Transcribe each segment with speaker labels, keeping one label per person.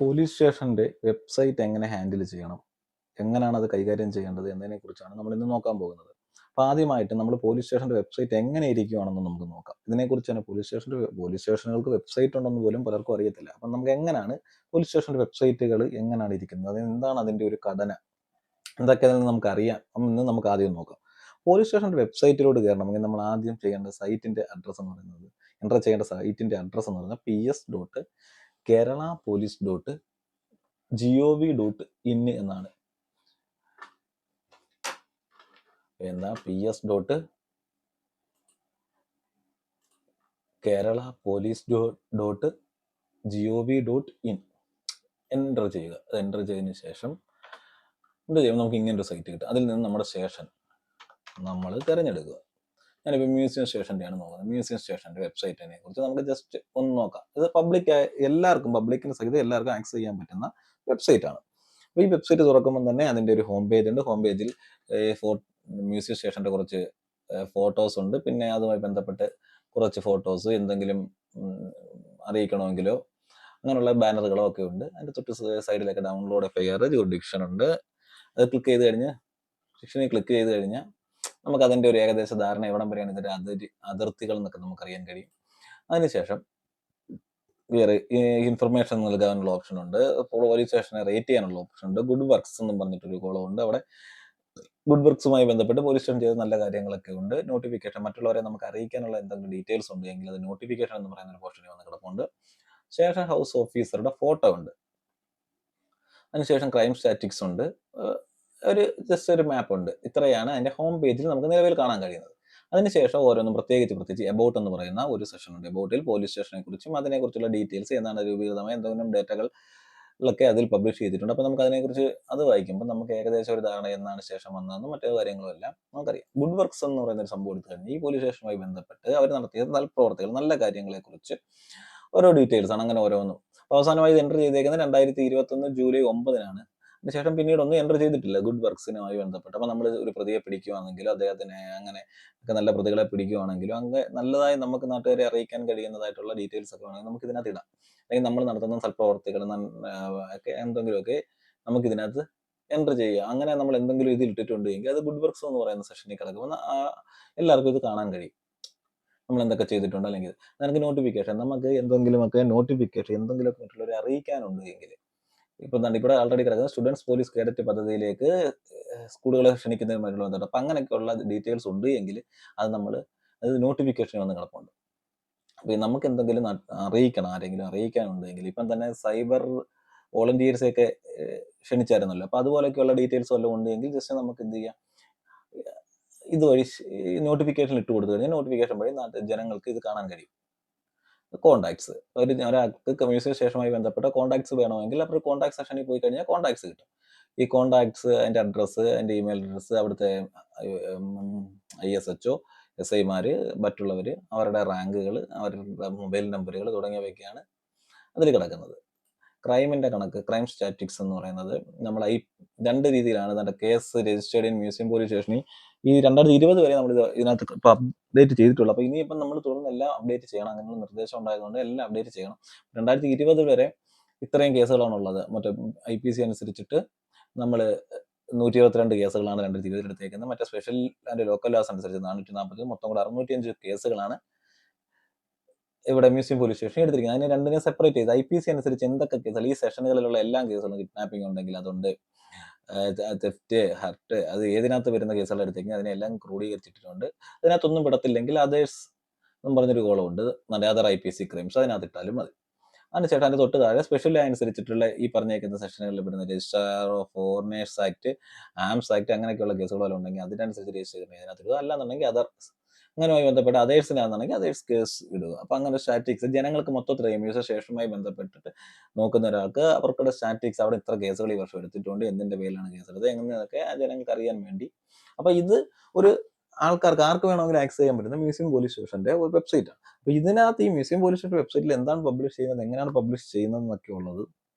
Speaker 1: Police സ്റ്റേഷൻ്റെ website എങ്ങനെ handle ചെയ്യണം, എങ്ങനെയാണ് അത് കൈകാര്യം ചെയ്യേണ്ടത് എന്നതിനെക്കുറിച്ചാണ് നമ്മൾ ഇന്ന് നോക്കാൻ പോകുന്നത്. അപ്പോൾ ആദ്യമായിട്ട് നമ്മൾ പോലീസ് സ്റ്റേഷൻ്റെ വെബ്സൈറ്റ് എങ്ങനെ ഇരിക്കുകയാണെന്ന് നമുക്ക് നോക്കാം. ഇതിനെക്കുറിച്ച് തന്നെ പോലീസ് സ്റ്റേഷനുകൾക്ക് വെബ്സൈറ്റ് ഉണ്ടെന്ന് പോലും പലർക്കും അറിയത്തില്ല. അപ്പം നമുക്ക് എങ്ങനെയാണ് പോലീസ് സ്റ്റേഷൻ്റെ വെബ്സൈറ്റുകൾ എങ്ങനെയാണ് ഇരിക്കുന്നത്, എന്താണ് അതിൻ്റെ ഒരു ഘടന, എന്തൊക്കെ അതിൽ നിന്ന് നമുക്കറിയാം എന്ന് നമുക്ക് ആദ്യം നോക്കാം. പോലീസ് സ്റ്റേഷൻ്റെ വെബ്സൈറ്റിലോട്ട് കയറണമെങ്കിൽ നമ്മൾ ആദ്യം ചെയ്യേണ്ട സൈറ്റിൻ്റെ അഡ്രസ്സ് എന്ന് പറയുന്നത്, എൻ്റർ ചെയ്യേണ്ട സൈറ്റിൻ്റെ അഡ്രസ്സ് എന്ന് പറയുന്നത് ps.keralapolice.gov.in എന്നാണ്. ps.keralapolice.gov.in എൻ്റർ ചെയ്യുക. അത് എൻ്റർ ചെയ്തതിന് ശേഷം എന്ത് ചെയ്യും, നമുക്ക് ഇങ്ങനൊരു സൈറ്റ് കിട്ടും. അതിൽ നിന്ന് നമ്മുടെ സ്റ്റേഷൻ നമ്മൾ തിരഞ്ഞെടുക്കുക. ഞാനിപ്പോൾ മ്യൂസിയം സ്റ്റേഷൻ്റെയാണ് നോക്കുന്നത്. മ്യൂസിയം സ്റ്റേഷൻ്റെ വെബ്സൈറ്റിനെ കുറിച്ച് നമുക്ക് ജസ്റ്റ് ഒന്ന് നോക്കാം. ഇത് പബ്ലിക്കിന് സഹിതം എല്ലാവർക്കും ആക്സസ് ചെയ്യാൻ പറ്റുന്ന വെബ്സൈറ്റാണ്. അപ്പോൾ ഈ വെബ്സൈറ്റ് തുറക്കുമ്പോൾ തന്നെ അതിൻ്റെ ഒരു ഹോം പേജ് ഉണ്ട്. ഹോം പേജിൽ മ്യൂസിയം സ്റ്റേഷൻ്റെ കുറച്ച് ഫോട്ടോസ് ഉണ്ട്. പിന്നെ അതുമായി ബന്ധപ്പെട്ട് കുറച്ച് ഫോട്ടോസ് എന്തെങ്കിലും അറിയിക്കണമെങ്കിലോ അങ്ങനെയുള്ള ബാനറുകളോ ഒക്കെ ഉണ്ട്. അതിൻ്റെ തൊട്ട് സൈഡിലൊക്കെ ഡൗൺലോഡ് FIR ജുറിഡിക്ഷൻ ഉണ്ട്. അത് ക്ലിക്ക് ചെയ്ത് കഴിഞ്ഞാൽ നമുക്ക് അതിൻ്റെ ഒരു ഏകദേശ ധാരണ എവിടം വരെയാണ് ഇതിൻ്റെ അതിർത്തികൾ എന്നൊക്കെ നമുക്കറിയാൻ കഴിയും. അതിനുശേഷം വേറെ ഇൻഫർമേഷൻ നൽകാനുള്ള ഓപ്ഷൻ ഉണ്ട്. പോലീസ് സ്റ്റേഷനെ റേറ്റ് ചെയ്യാനുള്ള ഓപ്ഷൻ ഉണ്ട്. ഗുഡ് വർക്ക്സ് എന്നും പറഞ്ഞിട്ടൊരു കോളം ഉണ്ട്. അവിടെ ഗുഡ് വർക്ക്സുമായി ബന്ധപ്പെട്ട് പോലീസ് സ്റ്റേഷൻ ചെയ്ത നല്ല കാര്യങ്ങളൊക്കെ ഉണ്ട്. നോട്ടിഫിക്കേഷൻ, മറ്റുള്ളവരെ നമുക്ക് അറിയിക്കാനുള്ള എന്തെങ്കിലും ഡീറ്റെയിൽസ് ഉണ്ടെങ്കിൽ അത് നോട്ടിഫിക്കേഷൻ എന്ന് പറയുന്ന ഒരു പോർഷനിൽ വന്ന് കിടപ്പുണ്ട്. സ്റ്റേഷൻ ഹൗസ് ഓഫീസറുടെ ഫോട്ടോ ഉണ്ട്. അതിനുശേഷം ക്രൈം സ്റ്റാറ്റിക്സ് ഉണ്ട്. ജസ്റ്റ് ഒരു മാപ്പ് ഉണ്ട്. ഇത്രയാണ് അതിൻ്റെ ഹോം പേജിൽ നമുക്ക് നിലവിൽ കാണാൻ കഴിയുന്നത്. അതിനുശേഷം ഓരോന്നും പ്രത്യേകിച്ച് എബൌട്ട് എന്ന് പറയുന്ന ഒരു സെഷൻ ഉണ്ട്. എബൌട്ടിൽ പോലീസ് സ്റ്റേഷനെ കുറിച്ചും അതിനെക്കുറിച്ചുള്ള ഡീറ്റെയിൽസ്, എന്താണ് രൂപീകൃതമായ എന്തെങ്കിലും ഡേറ്റകളൊക്കെ അതിൽ പബ്ലിഷ് ചെയ്തിട്ടുണ്ട്. അപ്പോൾ നമുക്ക് അതിനെക്കുറിച്ച് അത് വായിക്കുമ്പോൾ നമുക്ക് ഏകദേശം ഒരു ധാരണ എന്നാണ് സ്റ്റേഷൻ വന്നതെന്നും മറ്റു കാര്യങ്ങളും എല്ലാം നമുക്കറിയാം. ഗുഡ് വർക്ക്സ് എന്ന് പറയുന്ന ഒരു സംഭവം എടുത്തു കഴിഞ്ഞാൽ ഈ പോലീസ് സ്റ്റേഷനുമായി ബന്ധപ്പെട്ട് അവർ നടത്തിയ പ്രവർത്തികൾ, നല്ല കാര്യങ്ങളെക്കുറിച്ച് ഓരോ ഡീറ്റെയിൽസ് ആണ്. അങ്ങനെ ഓരോന്നും അവസാനമായി ഇത് എൻ്റർ ചെയ്തേക്കുന്നത് 2021 ജൂലൈ 9-നാണ്. അതിനുശേഷം പിന്നീട് ഒന്നും എൻ്റർ ചെയ്തിട്ടില്ല ഗുഡ് വർക്ക്സിനുമായി ബന്ധപ്പെട്ട്. അപ്പോൾ നമ്മൾ ഒരു പ്രതിയെ പിടിക്കുകയാണെങ്കിലോ അദ്ദേഹത്തിനെ അങ്ങനെ ഒക്കെ നല്ല പ്രതികളെ പിടിക്കുകയാണെങ്കിലോ അങ്ങനെ നല്ലതായി നമുക്ക് നാട്ടുകാരെ അറിയിക്കാൻ കഴിയുന്നതായിട്ടുള്ള ഡീറ്റെയിൽസ് ഒക്കെ വേണമെങ്കിൽ നമുക്ക് ഇതിനകത്ത് ഇടാം. അല്ലെങ്കിൽ നമ്മൾ നടത്തുന്ന സൽപ്രവർത്തികൾ ഒക്കെ എന്തെങ്കിലുമൊക്കെ നമുക്ക് ഇതിനകത്ത് എൻ്റർ ചെയ്യുക. അങ്ങനെ നമ്മൾ എന്തെങ്കിലും ഇത് ഇട്ടിട്ടുണ്ട് എങ്കിൽ അത് ഗുഡ് വർക്ക്സ് എന്ന് പറയുന്ന സെഷനിൽ കിടക്കുമ്പോൾ എല്ലാവർക്കും ഇത് കാണാൻ കഴിയും, നമ്മൾ എന്തൊക്കെ ചെയ്തിട്ടുണ്ട്. അല്ലെങ്കിൽ നമുക്ക് എന്തെങ്കിലുമൊക്കെ മറ്റുള്ളവരെ അറിയിക്കാനുണ്ട് എങ്കിൽ, ഇപ്പം ഇവിടെ ആൾറെഡി കിടക്കുന്ന സ്റ്റുഡൻസ് പോലീസ് കേഡറ്റ് പദ്ധതിയിലേക്ക് സ്കൂളുകളെ ക്ഷണിക്കുന്നതുമായിട്ടുള്ള ബന്ധപ്പെട്ട് അപ്പം അങ്ങനെയൊക്കെയുള്ള ഡീറ്റെയിൽസ് ഉണ്ട് എങ്കിൽ അത് നോട്ടിഫിക്കേഷൻ വന്ന് കിടപ്പുണ്ട്. അപ്പോൾ നമുക്ക് എന്തെങ്കിലും ആരെങ്കിലും അറിയിക്കാനുണ്ടെങ്കിൽ, ഇപ്പം തന്നെ സൈബർ വോളണ്ടിയേഴ്സൊക്കെ ക്ഷണിച്ചായിരുന്നല്ലോ. അപ്പോൾ അതുപോലെയൊക്കെയുള്ള ഡീറ്റെയിൽസ് വല്ലതും ഉണ്ടെങ്കിൽ ജസ്റ്റ് നമുക്ക് എന്ത് ചെയ്യാം, ഇതുവഴി നോട്ടിഫിക്കേഷൻ ഇട്ട് കൊടുത്തു കഴിഞ്ഞാൽ നോട്ടിഫിക്കേഷൻ വഴി ജനങ്ങൾക്ക് ഇത് കാണാൻ കഴിയും. കോണ്ടാക്ട്സ്, ഒരാൾക്ക് കമ്മ്യൂണിക്കേഷൻ സ്റ്റേഷനുമായി ബന്ധപ്പെട്ട കോണ്ടാക്ട്സ് വേണമെങ്കിൽ അപ്പോൾ കോണ്ടാക്ട് സെക്ഷനിൽ പോയി കഴിഞ്ഞാൽ കോണ്ടാക്ട്സ് കിട്ടും. ഈ കോണ്ടാക്ട്സ്, അതിൻ്റെ അഡ്രസ്സ്, അതിൻ്റെ ഇമെയിൽ അഡ്രസ്സ്, അവിടുത്തെ ISHO, SI-മാർ, മറ്റുള്ളവർ, അവരുടെ റാങ്കുകൾ, അവരുടെ മൊബൈൽ നമ്പറുകൾ തുടങ്ങിയവയൊക്കെയാണ് അതിൽ കിടക്കുന്നത്. ക്രൈമിൻ്റെ കണക്ക്, ക്രൈം സ്റ്റാറ്റിക്സ് എന്ന് പറയുന്നത് നമ്മൾ രണ്ട് രീതിയിലാണ് നമ്മുടെ case registered in museum police സ്റ്റേഷനിൽ ഈ 2020 വരെ നമ്മൾ ഇതിനകത്ത് അപ്ഡേറ്റ് ചെയ്തിട്ടുള്ളൂ. അപ്പോൾ ഇനിയിപ്പം നമ്മൾ തുടർന്ന് എല്ലാം അപ്ഡേറ്റ് ചെയ്യണം. അങ്ങനെ നിർദ്ദേശം ഉണ്ടായതുകൊണ്ട് എല്ലാം അപ്ഡേറ്റ് ചെയ്യണം. 2020 വരെ ഇത്രയും കേസുകളാണുള്ളത്. മറ്റേ IPC അനുസരിച്ചിട്ട് നമ്മൾ 122 കേസുകളാണ് 2020 എടുത്തേക്കുന്നത്. മറ്റേ സ്പെഷ്യൽ ആൻഡ് ലോക്കൽ ലാസ് അനുസരിച്ച് 440, മൊത്തം കൂടെ 605 കേസുകളാണ് ഇവിടെ മ്യൂസിയം പോലീസ് സ്റ്റേഷൻ എടുത്തിരിക്കുന്നത്. അതിനെ രണ്ടിനെ സെപ്പറേറ്റ് ചെയ്ത് IPC അനുസരിച്ച് എന്തൊക്കെ കേസുകൾ, ഈ സെഷനുകളിലുള്ള എല്ലാ കേസുകളും, കിഡ്നാപ്പിംഗ് ഉണ്ടെങ്കിൽ അതുണ്ട്, തെഫ്റ്റ്, ഹർട്ട്, അത് ഏതിനകത്ത് വരുന്ന കേസുകൾ എടുത്തേക്കുന്നത് അതിനെല്ലാം ക്രോഡീകരിച്ചിട്ടുണ്ട്. അതിനകത്തൊന്നും വിടത്തില്ലെങ്കിൽ അതേഴ്സ് എന്നും പറഞ്ഞൊരു കോളം ഉണ്ട്, അതർ IPC ക്രൈംസ്, അതിനകത്ത് ഇട്ടാലും മതി. അതിനുശേഷം അതിൻ്റെ തൊട്ട് താഴെ സ്പെഷ്യൽ അനുസരിച്ചിട്ടുള്ള ഈ പറഞ്ഞേക്കുന്ന സെഷനുകളിൽ പെടുന്ന register of foreigners act, arms act, അങ്ങനെയൊക്കെയുള്ള കേസുകൾ ഉണ്ടെങ്കിൽ അതിനനുസരിച്ച് രജിസ്റ്റർ ചെയ്യുന്നത് അതിനകത്ത് ഇടുക. അല്ലാന്നുണ്ടെങ്കിൽ അതർസ്, അങ്ങനെയുമായി ബന്ധപ്പെട്ട് അതേഴ്സിനാണെന്നുണ്ടെങ്കിൽ അതേഴ്സ് കേസ് ഇടുക. അപ്പം അങ്ങനെ സ്റ്റാറ്റിക്സ് ജനങ്ങൾക്ക് മൊത്തത്തിൽ മ്യൂസിയം സ്റ്റേഷനുമായി ബന്ധപ്പെട്ടിട്ട് നോക്കുന്ന ഒരാൾക്ക് അവർക്കുള്ള സ്റ്റാറ്റിക്സ്, അവിടെ ഇത്ര കേസുകൾ ഈ വർഷം എടുത്തിട്ടുണ്ട്, എന്തിൻ്റെ പേരിലാണ് കേസ് എടുത്തത്, എങ്ങനെയൊക്കെ ജനങ്ങൾക്ക് അറിയാൻ വേണ്ടി. അപ്പം ഇത് ഒരു ആൾക്കാർക്ക് ആർക്ക് വേണമെങ്കിലും ആക്സസ് ചെയ്യാൻ പറ്റുന്ന മ്യൂസിയം പോലീസ് സ്റ്റേഷൻ്റെ ഒരു വെബ്സൈറ്റാണ്. അപ്പോൾ ഇതിനകത്ത് ഈ മ്യൂസിയം പോലീസ് സ്റ്റേഷൻ വെബ്സൈറ്റിൽ എന്താണ് പബ്ലിഷ് ചെയ്യുന്നത്, എങ്ങനെയാണ് പബ്ലിഷ് ചെയ്യുന്നത് എന്നൊക്കെ ഉള്ളത്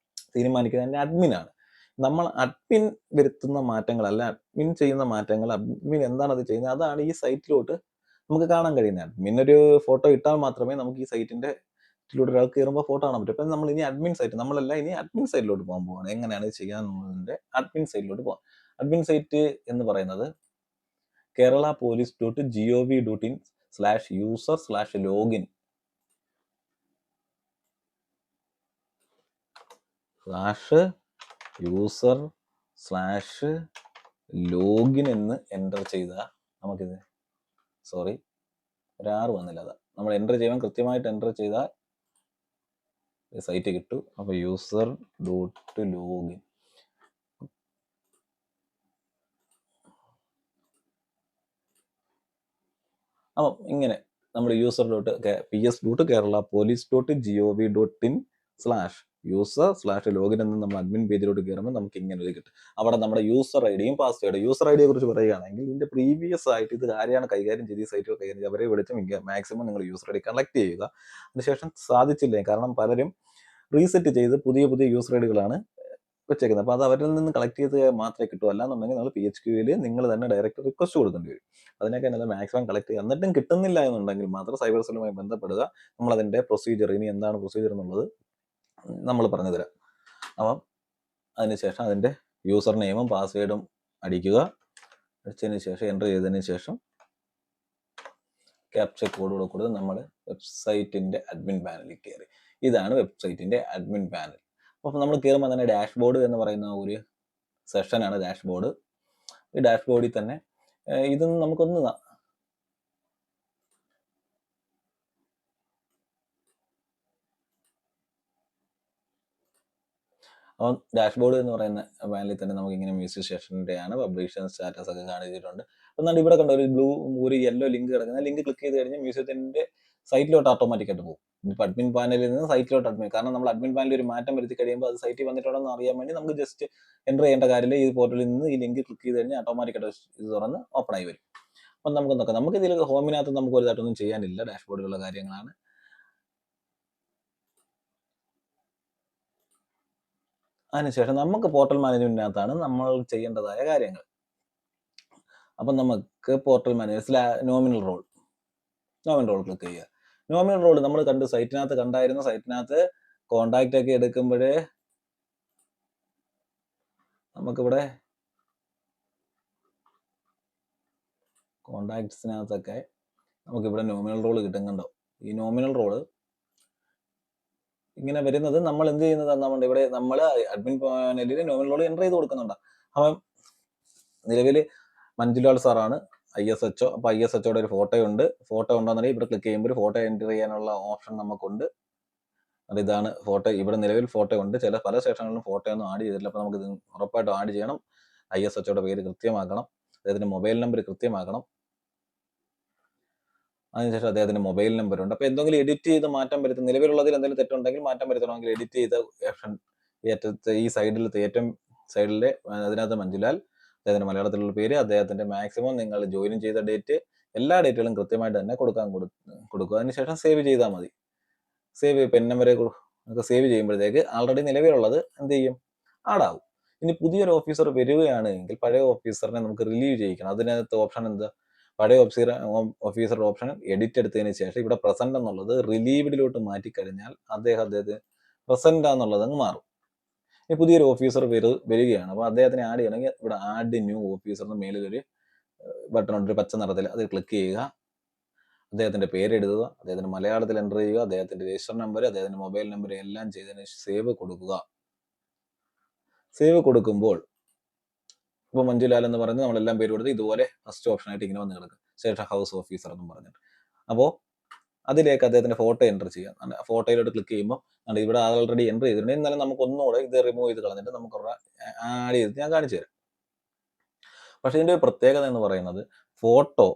Speaker 1: തീരുമാനിക്കുന്നത് എൻ്റെ അഡ്മിനാണ്. നമ്മൾ അഡ്മിൻ വരുത്തുന്ന മാറ്റങ്ങളല്ല, അഡ്മിൻ ചെയ്യുന്ന മാറ്റങ്ങൾ, അഡ്മിൻ എന്താണ് അത് ചെയ്യുന്നത്, അതാണ് ഈ സൈറ്റിലോട്ട് നമുക്ക് കാണാൻ കഴിയുന്നത്. അഡ്മിൻ ഒരു ഫോട്ടോ ഇട്ടാൽ മാത്രമേ നമുക്ക് ഈ സൈറ്റിൻ്റെ ഇതിലൂടെ ഒരാൾക്ക് കയറുമ്പോൾ ഫോട്ടോ കാണാൻ പറ്റും. അപ്പം നമ്മൾ ഇനി അഡ്മിൻ സൈറ്റ്, നമ്മളല്ല ഇനി അഡ്മിൻ സൈറ്റിലോട്ട് പോകാൻ പോവാണ്. എങ്ങനെയാണ് ഇത് ചെയ്യാന്നുള്ളതിന്റെ അഡ്മിൻ സൈറ്റിലോട്ട് പോകാം. അഡ്മിൻ സൈറ്റ് എന്ന് പറയുന്നത് keralapolice.gov.in/user/login /user/login എന്ന് എൻ്റർ ചെയ്താൽ നമുക്കിത് ഒരാറ് വന്നില്ല. അതാ നമ്മൾ എൻ്റർ ചെയ്യുമ്പോൾ കൃത്യമായിട്ട് എൻ്റർ ചെയ്താൽ സൈറ്റ് കിട്ടും. അപ്പോൾ user.login അപ്പം ഇങ്ങനെ നമ്മൾ user.ps.keralapolice.gov.in/user/login എന്ന് നമ്മൾ അഡ്മിൻ പേജിലോട്ട് കയറുമ്പോൾ നമുക്ക് ഇങ്ങനെ ഒരു കിട്ടും. അവിടെ നമ്മുടെ യൂസർ ഐ ഡിയും പാസ്വേഡ്, യൂസർ ഐ ഡിയെ കുറിച്ച് പറയുകയാണെങ്കിൽ ഇതിന്റെ പ്രീവിയസ് ആയിട്ട് ഇത് ആരെയാണ് കൈകാര്യം ചെയ്ത് ഈ സൈറ്റുകൾ കൈകാര്യം ചെയ്ത് അവരെ വിളിച്ച് മാക്സിമം നിങ്ങൾ യൂസർ ഐ ഡി കളക്ട് ചെയ്യുക. അതിനുശേഷം സാധിച്ചില്ലേ, കാരണം പലരും റീസെറ്റ് ചെയ്ത് പുതിയ യൂസർ ഐ ഡികളാണ് വെച്ചേക്കുന്നത്. അപ്പോൾ അത് അവരിൽ നിന്ന് കളക്ട് ചെയ്ത് മാത്രമേ കിട്ടൂ. അല്ലാന്നുണ്ടെങ്കിൽ നിങ്ങൾ PHQL നിങ്ങൾ തന്നെ ഡയറക്റ്റ് റിക്വസ്റ്റ് കൊടുക്കേണ്ടി വരും. അതിനൊക്കെ നല്ല മാക്സിമം കളക്ട് ചെയ്യുക. എന്നിട്ടും കിട്ടുന്നില്ല എന്നുണ്ടെങ്കിൽ മാത്രം സൈബർ സെല്ലുമായി ബന്ധപ്പെടുക. നമ്മളതിൻ്റെ പ്രൊസീജിയർ, ഇനി എന്താണ് പ്രൊസീജിയർ എന്നുള്ളത് നമ്മൾ പറഞ്ഞു തരാം. അപ്പം അതിനുശേഷം അതിൻ്റെ യൂസർ നെയിമും പാസ്വേഡും അടിക്കുക. അടിച്ചതിന് ശേഷം എൻ്റർ ചെയ്തതിന് ശേഷം ക്യാപ്ച കോഡുകൂടെ കൊടുത്ത് നമ്മൾ വെബ്സൈറ്റിൻ്റെ അഡ്മിൻ പാനലിൽ കയറി. ഇതാണ് വെബ്സൈറ്റിൻ്റെ അഡ്മിൻ പാനൽ. അപ്പോൾ നമ്മൾ കയറുമ്പോൾ തന്നെ ഡാഷ്ബോർഡ് എന്ന് പറയുന്ന ഒരു സെഷനാണ് ഡാഷ്ബോർഡ്. ഈ ഡാഷ്ബോർഡിൽ തന്നെ ഇതൊന്നും നമുക്കൊന്ന് അപ്പം ഡാഷ്ബോർഡ് എന്ന് പറയുന്ന പാനലിൽ തന്നെ നമുക്ക് ഇങ്ങനെ മ്യൂസിക് സെഷൻ്റെ ആണ് പബ്ലിഷൻ സ്റ്റാറ്റസ് ഒക്കെ കാണിച്ചിട്ടുണ്ട്. എന്നാൽ ഇവിടെ കണ്ട ഒരു യെല്ലോ ലിങ്ക് കിടക്കുന്ന ലിങ്ക് ക്ലിക്ക് ചെയ്ത് കഴിഞ്ഞാൽ മ്യൂസിയത്തിൻ്റെ സൈറ്റിലോട്ട് ഓട്ടോമാറ്റിക്കായിട്ട് പോകും. ഇപ്പോൾ അഡ്മിൻ പാനലിൽ നിന്ന് സൈറ്റിലോട്ട് കാരണം നമ്മൾ അഡ്മിൻ പാനലിൽ ഒരു മാറ്റം വരുത്തി കഴിയുമ്പോൾ അത് സൈറ്റിൽ വന്നിട്ടുണ്ടെന്ന് അറിയാൻ വേണ്ടി നമുക്ക് ജസ്റ്റ് എൻ്റർ ചെയ്യേണ്ട കാര്യമില്ല. ഈ പോർട്ടലിൽ നിന്ന് ഈ ലിങ്ക് ക്ലിക്ക് ചെയ്ത് കഴിഞ്ഞാൽ ഓട്ടോമാറ്റിക്കായിട്ട് ഇത് തുറന്ന് ഓപ്പൺ ആയി വരും. അപ്പം നമുക്ക് നോക്കാം. നമുക്ക് ഇതിൽ ഹോമിനകത്ത് നമുക്ക് ഒരുതായിട്ടൊന്നും ചെയ്യാനില്ല, ഡാഷ്ബോർഡിലുള്ള കാര്യങ്ങളാണ്. അതിനുശേഷം നമുക്ക് പോർട്ടൽ മാനേജ്മെന്റിനകത്താണ് നമ്മൾ ചെയ്യേണ്ടതായ കാര്യങ്ങൾ. അപ്പം നമുക്ക് portal manage nominal roll click ചെയ്യുക. നോമിനൽ റോൾ നമ്മൾ കണ്ട് സൈറ്റിനകത്ത് കണ്ടായിരുന്നു. സൈറ്റിനകത്ത് കോണ്ടാക്റ്റ് ഒക്കെ എടുക്കുമ്പോഴേ നമുക്കിവിടെ കോണ്ടാക്ട്സിനകത്തൊക്കെ നമുക്കിവിടെ നോമിനൽ റോൾ കിട്ടുന്നുണ്ടോ? ഈ നോമിനൽ റോള് ഇങ്ങനെ വരുന്നത് നമ്മൾ എന്ത് ചെയ്യുന്നതാണ്, ഇവിടെ നമ്മൾ അഡ്മിൻ പാനലിൽ നോമിനൽ റോൾ എൻ്റർ ചെയ്ത് കൊടുക്കുന്നുണ്ട്. അപ്പം നിലവിൽ മഞ്ജുലാൽ സാറാണ് ISHO. അപ്പോൾ ISHOയുടെ ഒരു ഫോട്ടോ ഉണ്ടോന്നുണ്ടെങ്കിൽ ഇവിടെ ക്ലിക്ക് ചെയ്യുമ്പോൾ ഒരു ഫോട്ടോ എൻ്റർ ചെയ്യാനുള്ള ഓപ്ഷൻ നമുക്കുണ്ട്. ഇതാണ് ഫോട്ടോ. ഇവിടെ നിലവിൽ ഫോട്ടോ ഉണ്ട്. പല സ്റ്റേഷനുകളിലും ഫോട്ടോ ഒന്നും ആഡ് ചെയ്തിട്ടില്ല. അപ്പോൾ നമുക്ക് ഇത് ഉറപ്പായിട്ടും ആഡ് ചെയ്യണം. ISHOയുടെ പേര് കൃത്യമാക്കണം, അദ്ദേഹത്തിന്റെ മൊബൈൽ നമ്പർ കൃത്യമാക്കണം. അതിനുശേഷം അദ്ദേഹത്തിന്റെ മൊബൈൽ നമ്പർ ഉണ്ട്. അപ്പോൾ എന്തെങ്കിലും എഡിറ്റ് ചെയ്ത് മാറ്റം വരുത്തും, നിലവിലുള്ളതിൽ എന്തെങ്കിലും തെറ്റുണ്ടെങ്കിൽ മാറ്റം വരുത്തണമെങ്കിൽ എഡിറ്റ് ചെയ്ത ഓപ്ഷൻ ഈ സൈഡിലത്തെ ഏറ്റവും സൈഡിലെ അതിനകത്ത് മഞ്ജുലാൽ, അദ്ദേഹത്തിന്റെ മലയാളത്തിലുള്ള പേര്, അദ്ദേഹത്തിന്റെ മാക്സിമം നിങ്ങൾ ജോയിൻ ചെയ്ത ഡേറ്റ്, എല്ലാ ഡേറ്റുകളും കൃത്യമായിട്ട് തന്നെ കൊടുക്കുക. അതിനുശേഷം സേവ് ചെയ്താൽ മതി. പെൻ നമ്പരെ സേവ് ചെയ്യുമ്പോഴത്തേക്ക് ആൾറെഡി നിലവിലുള്ളത് എന്ത് ചെയ്യും, ആഡാവും. ഇനി പുതിയൊരു ഓഫീസർ വരികയാണെങ്കിൽ പഴയ ഓഫീസറിനെ നമുക്ക് റിലീവ് ചെയ്യിക്കണം. അതിനകത്ത് ഓപ്ഷൻ എന്താ, പഴയ ഓഫീസറുടെ ഓപ്ഷൻ എഡിറ്റ് എടുത്തതിന് ശേഷം ഇവിടെ പ്രസന്റ് എന്നുള്ളത് റിലീവ്ഡിലോട്ട് മാറ്റിക്കഴിഞ്ഞാൽ അദ്ദേഹത്തിന് പ്രസന്റ് എന്നുള്ളത് അങ്ങ് മാറും. ഇനി പുതിയൊരു ഓഫീസർ വരികയാണ്. അപ്പോൾ അദ്ദേഹത്തിനെ ആഡ് ചെയ്യണമെങ്കിൽ ഇവിടെ ആഡ് ന്യൂ ഓഫീസറിന് മേലിലൊരു ബട്ടൺ ഉണ്ട്, ഒരു പച്ച നിറത്തിൽ. അത് ക്ലിക്ക് ചെയ്യുക. അദ്ദേഹത്തിന്റെ പേര് എഴുതുക, അദ്ദേഹത്തിന്റെ മലയാളത്തിൽ എൻ്റർ ചെയ്യുക, അദ്ദേഹത്തിന്റെ രജിസ്റ്റർ നമ്പർ, അദ്ദേഹത്തിന്റെ മൊബൈൽ നമ്പർ എല്ലാം ചെയ്തതിന് സേവ് കൊടുക്കുക. സേവ് കൊടുക്കുമ്പോൾ ഇപ്പോൾ മഞ്ജുലാൽ എന്ന് പറയുന്നത് നമ്മളെല്ലാം പേര് കൊടുത്ത് ഇതുപോലെ ഫസ്റ്റ് ഓപ്ഷൻ ആയിട്ട് ഇങ്ങനെ വന്ന് കിടക്കും, സ്റ്റേഷൻ ഹൗസ് ഓഫീസർ എന്നും പറഞ്ഞിട്ട്. അപ്പോൾ അതിലേക്ക് അദ്ദേഹത്തിന്റെ ഫോട്ടോ എൻ്റർ ചെയ്യാം. ഫോട്ടോയിലോട്ട് ക്ലിക്ക് ചെയ്യുമ്പോൾ ഇവിടെ ആൾറെഡി എൻ്റർ ചെയ്തിട്ടുണ്ട്. എന്നാലും നമുക്ക് ഒന്നുകൂടെ ഇത് റിമൂവ് ചെയ്ത് കളഞ്ഞിട്ട് നമുക്ക് ആഡ് ചെയ്തിട്ട് ഞാൻ കാണിച്ചു തരാം. പക്ഷെ ഇതിന്റെ പ്രത്യേകത എന്ന് പറയുന്നത് ഫോട്ടോ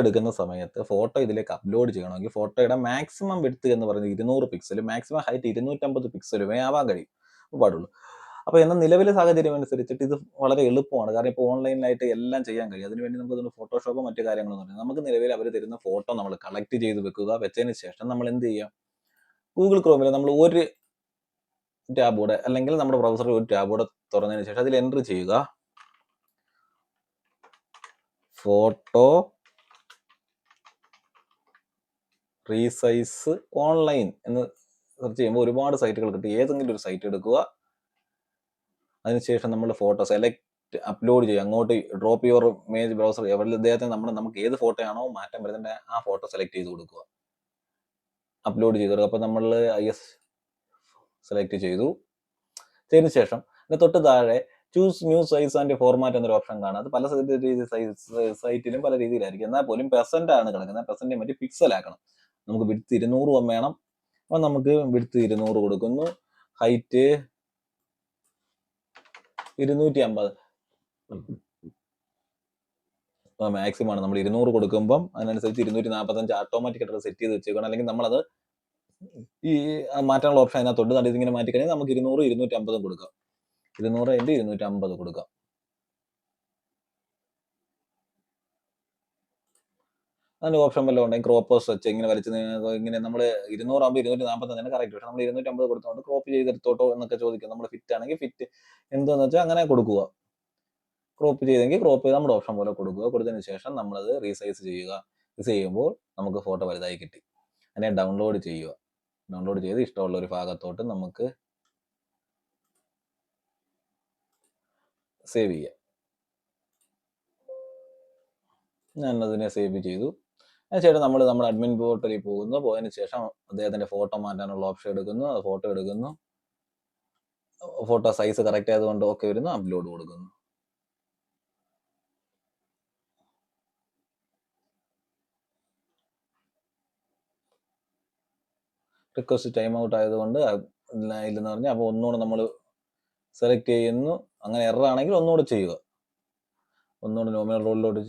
Speaker 1: എടുക്കുന്ന സമയത്ത് ഫോട്ടോ ഇതിലേക്ക് അപ്ലോഡ് ചെയ്യണമെങ്കിൽ ഫോട്ടോയുടെ മാക്സിമം വിഡ്ത്ത് എന്ന് പറയുന്നത് 200 പിക്സൽ, മാക്സിമം ഹൈറ്റ് 250 പിക്സലുമേ ആവാൻ പാടുള്ളൂ. അപ്പോൾ എന്നാൽ നിലവിലെ സാഹചര്യം അനുസരിച്ചിട്ട് ഇത് വളരെ എളുപ്പമാണ്. കാരണം ഇപ്പോൾ ഓൺലൈനിലായിട്ട് എല്ലാം ചെയ്യാൻ കഴിയും. അതിനുവേണ്ടി നമുക്ക് ഫോട്ടോഷോപ്പോ മറ്റു കാര്യങ്ങളൊന്നും അറിയാം. നമുക്ക് നിലവിൽ അവർ തരുന്ന ഫോട്ടോ നമ്മൾ കളക്ട് ചെയ്ത് വെക്കുക. വെച്ചതിന് ശേഷം നമ്മൾ എന്ത് ചെയ്യാം, ഗൂഗിൾ ക്രോമിൽ നമ്മൾ ഒരു ടാബൂടെ അല്ലെങ്കിൽ നമ്മുടെ ബ്രൗസറിൽ ഒരു ടാബൂടെ തുറന്നതിന് ശേഷം അതിൽ എൻ്റർ ചെയ്യുക ഫോട്ടോ റീസൈസ് ഓൺലൈൻ എന്ന് സെർച്ച് ചെയ്യുമ്പോൾ ഒരുപാട് സൈറ്റുകൾ കിട്ടും. ഏതെങ്കിലും ഒരു സൈറ്റ് എടുക്കുക. അതിനുശേഷം നമ്മൾ ഫോട്ടോ സെലക്ട് അപ്ലോഡ് ചെയ്യുക. അങ്ങോട്ട് ഡ്രോപ്പ് യുവർ ഇമേജ് ബ്രൗസർ എവിടെ ഇദ്ദേഹത്തെ നമുക്ക് ഏത് ഫോട്ടോയാണോ മാറ്റം വരുന്നുണ്ട് ആ ഫോട്ടോ സെലക്ട് ചെയ്ത് കൊടുക്കുക. അപ്ലോഡ് ചെയ്ത് കൊടുക്കുക. അപ്പോൾ നമ്മൾ IS സെലക്ട് ചെയ്തു. ചെയ്തതിനു ശേഷം തൊട്ട് താഴെ choose new size and format എന്നൊരു ഓപ്ഷൻ കാണാം. അത് പല സൈറ്റിലും പല രീതിയിലായിരിക്കും. എന്നാൽ പോലും പെർസെന്റ് ആണ് കിടക്കുന്നത്. പെർസെന്റ് മറ്റേ പിക്സൽ ആക്കണം. നമുക്ക് വിഡ്ത്ത് 200 വേണം. അപ്പോൾ നമുക്ക് വിഡ്ത്ത് 200 കൊടുക്കുന്നു. ഹൈറ്റ് 250 മാക്സിമം ആണ്. നമ്മൾ 200 കൊടുക്കുമ്പം അതിനനുസരിച്ച് 245 ഓട്ടോമാറ്റിക് ആയിട്ട് സെറ്റ് ചെയ്ത് വെച്ചേക്കണം. അല്ലെങ്കിൽ നമ്മളത് ഈ മാറ്റാനുള്ള ഓപ്ഷൻ അതിനകത്തുണ്ട്. അത് ഇതിങ്ങനെ മാറ്റി കഴിഞ്ഞാൽ നമുക്ക് 200 250 കൊടുക്കാം. 200 × 250 കൊടുക്കാം. അതിന്റെ ഓപ്ഷൻ വല്ലതും ഉണ്ടെങ്കിൽ ക്രോപ്പേഴ്സ് വെച്ച് ഇങ്ങനെ വലിച്ച് ഇങ്ങനെ നമ്മൾ 200 ആകുമ്പോൾ 245 കറക്റ്റ്. പക്ഷെ നമ്മൾ 250 കൊടുത്തോണ്ട് ക്രോപ്പ് ചെയ്തെടുത്തോട്ടോ എന്നൊക്കെ ചോദിക്കും. നമ്മൾ ഫിറ്റ് ആണെങ്കിൽ ഫിറ്റ് എന്താന്ന് വെച്ചാൽ അങ്ങനെ കൊടുക്കുക. ക്രോപ്പ് ചെയ്തെങ്കിൽ ക്രോപ്പ് ചെയ്ത് നമ്മുടെ ഓപ്ഷൻ പോലെ കൊടുക്കുക. കൊടുത്തതിന് ശേഷം നമ്മളത് റീസൈസ് ചെയ്യുക. ഇത് ചെയ്യുമ്പോൾ നമുക്ക് ഫോട്ടോ വലുതായി കിട്ടി. അതിനെ ഡൗൺലോഡ് ചെയ്യുക. ഡൗൺലോഡ് ചെയ്ത് ഇഷ്ടമുള്ള ഒരു ഭാഗത്തോട്ട് നമുക്ക് സേവ് ചെയ്യാം. ഞാൻ അതിനെ സേവ് ചെയ്തു. അതിനുശേഷം നമ്മൾ നമ്മുടെ അഡ്മിൻ പോർട്ടലിൽ പോകുന്നു. പോയതിനു ശേഷം അദ്ദേഹത്തിന്റെ ഫോട്ടോ മാറ്റാനുള്ള ഓപ്ഷൻ എടുക്കുന്നു. ഫോട്ടോ എടുക്കുന്നു. ഫോട്ടോ സൈസ് കറക്റ്റ് ആയതുകൊണ്ട് ഓക്കെ വരുന്നു. അപ്ലോഡ് കൊടുക്കുന്നു. റിക്വസ്റ്റ് ടൈം ഔട്ട് ആയതുകൊണ്ട് ഇല്ലെന്ന് പറഞ്ഞാൽ അപ്പോൾ ഒന്നുകൂടെ നമ്മൾ സെലക്ട് ചെയ്യുന്നു. അങ്ങനെ എറർ ആണെങ്കിൽ ഒന്നുകൂടെ ചെയ്യുക. ഒന്നുകൂടെ നോമിനൽ റോളിലോട്ട്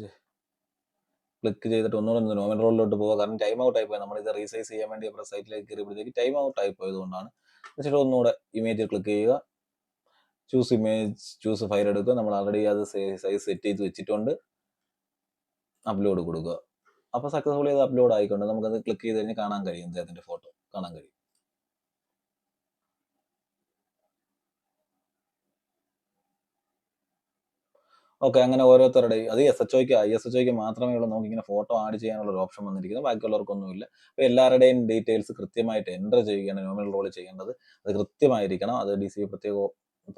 Speaker 1: ക്ലിക്ക് ചെയ്തിട്ട് ഒന്നുകൂടെ നോമിനൽ റോളിലോട്ട് പോവുക. കാരണം ടൈം ഔട്ട് ആയിപ്പോയി. നമ്മളിത് റീസൈസ് ചെയ്യാൻ വേണ്ടി നമ്മുടെ സൈറ്റിലേക്ക് കയറിയപ്പോഴത്തേക്ക് ടൈം ഔട്ട് ആയിപ്പോയതുകൊണ്ടാണ്. എന്നിട്ട് ഒന്നുകൂടെ ഇമേജ് ക്ലിക്ക് ചെയ്യുക. ചൂസ് ഇമേജ്, ചൂസ് ഫയൽ എടുക്കുക. നമ്മൾ ആൾറെഡി അത് സൈസ് സെറ്റ് ചെയ്ത് വെച്ചിട്ടുണ്ട്. അപ്ലോഡ് കൊടുക്കുക. അപ്പോൾ സക്സസ്ഫുള്ളി അത് അപ്ലോഡ് ആയിക്കൊണ്ട് നമുക്കത് ക്ലിക്ക് ചെയ്ത് കഴിഞ്ഞാൽ കാണാൻ കഴിയും. അദ്ദേഹത്തിന്റെ ഫോട്ടോ കാണാൻ കഴിയും. ഓക്കെ, അങ്ങനെ ഓരോരുത്തരുടെയും അത് ISHOയ്ക്ക് മാത്രമേ ഉള്ളൂ നമുക്ക് ഇങ്ങനെ ഫോട്ടോ ആഡ് ചെയ്യാനുള്ള ഒരു ഓപ്ഷൻ വന്നിരിക്കുന്നത്. ബാക്കിയുള്ളവർക്കൊന്നുമില്ല. അപ്പോൾ എല്ലാവരുടെയും ഡീറ്റെയിൽസ് കൃത്യമായിട്ട് എൻ്റർ ചെയ്യുകയാണ് നോമിനൽ റോൾ ചെയ്യേണ്ടത്. അത് കൃത്യമായിരിക്കണം. അത് DCP പ്രത്യേകം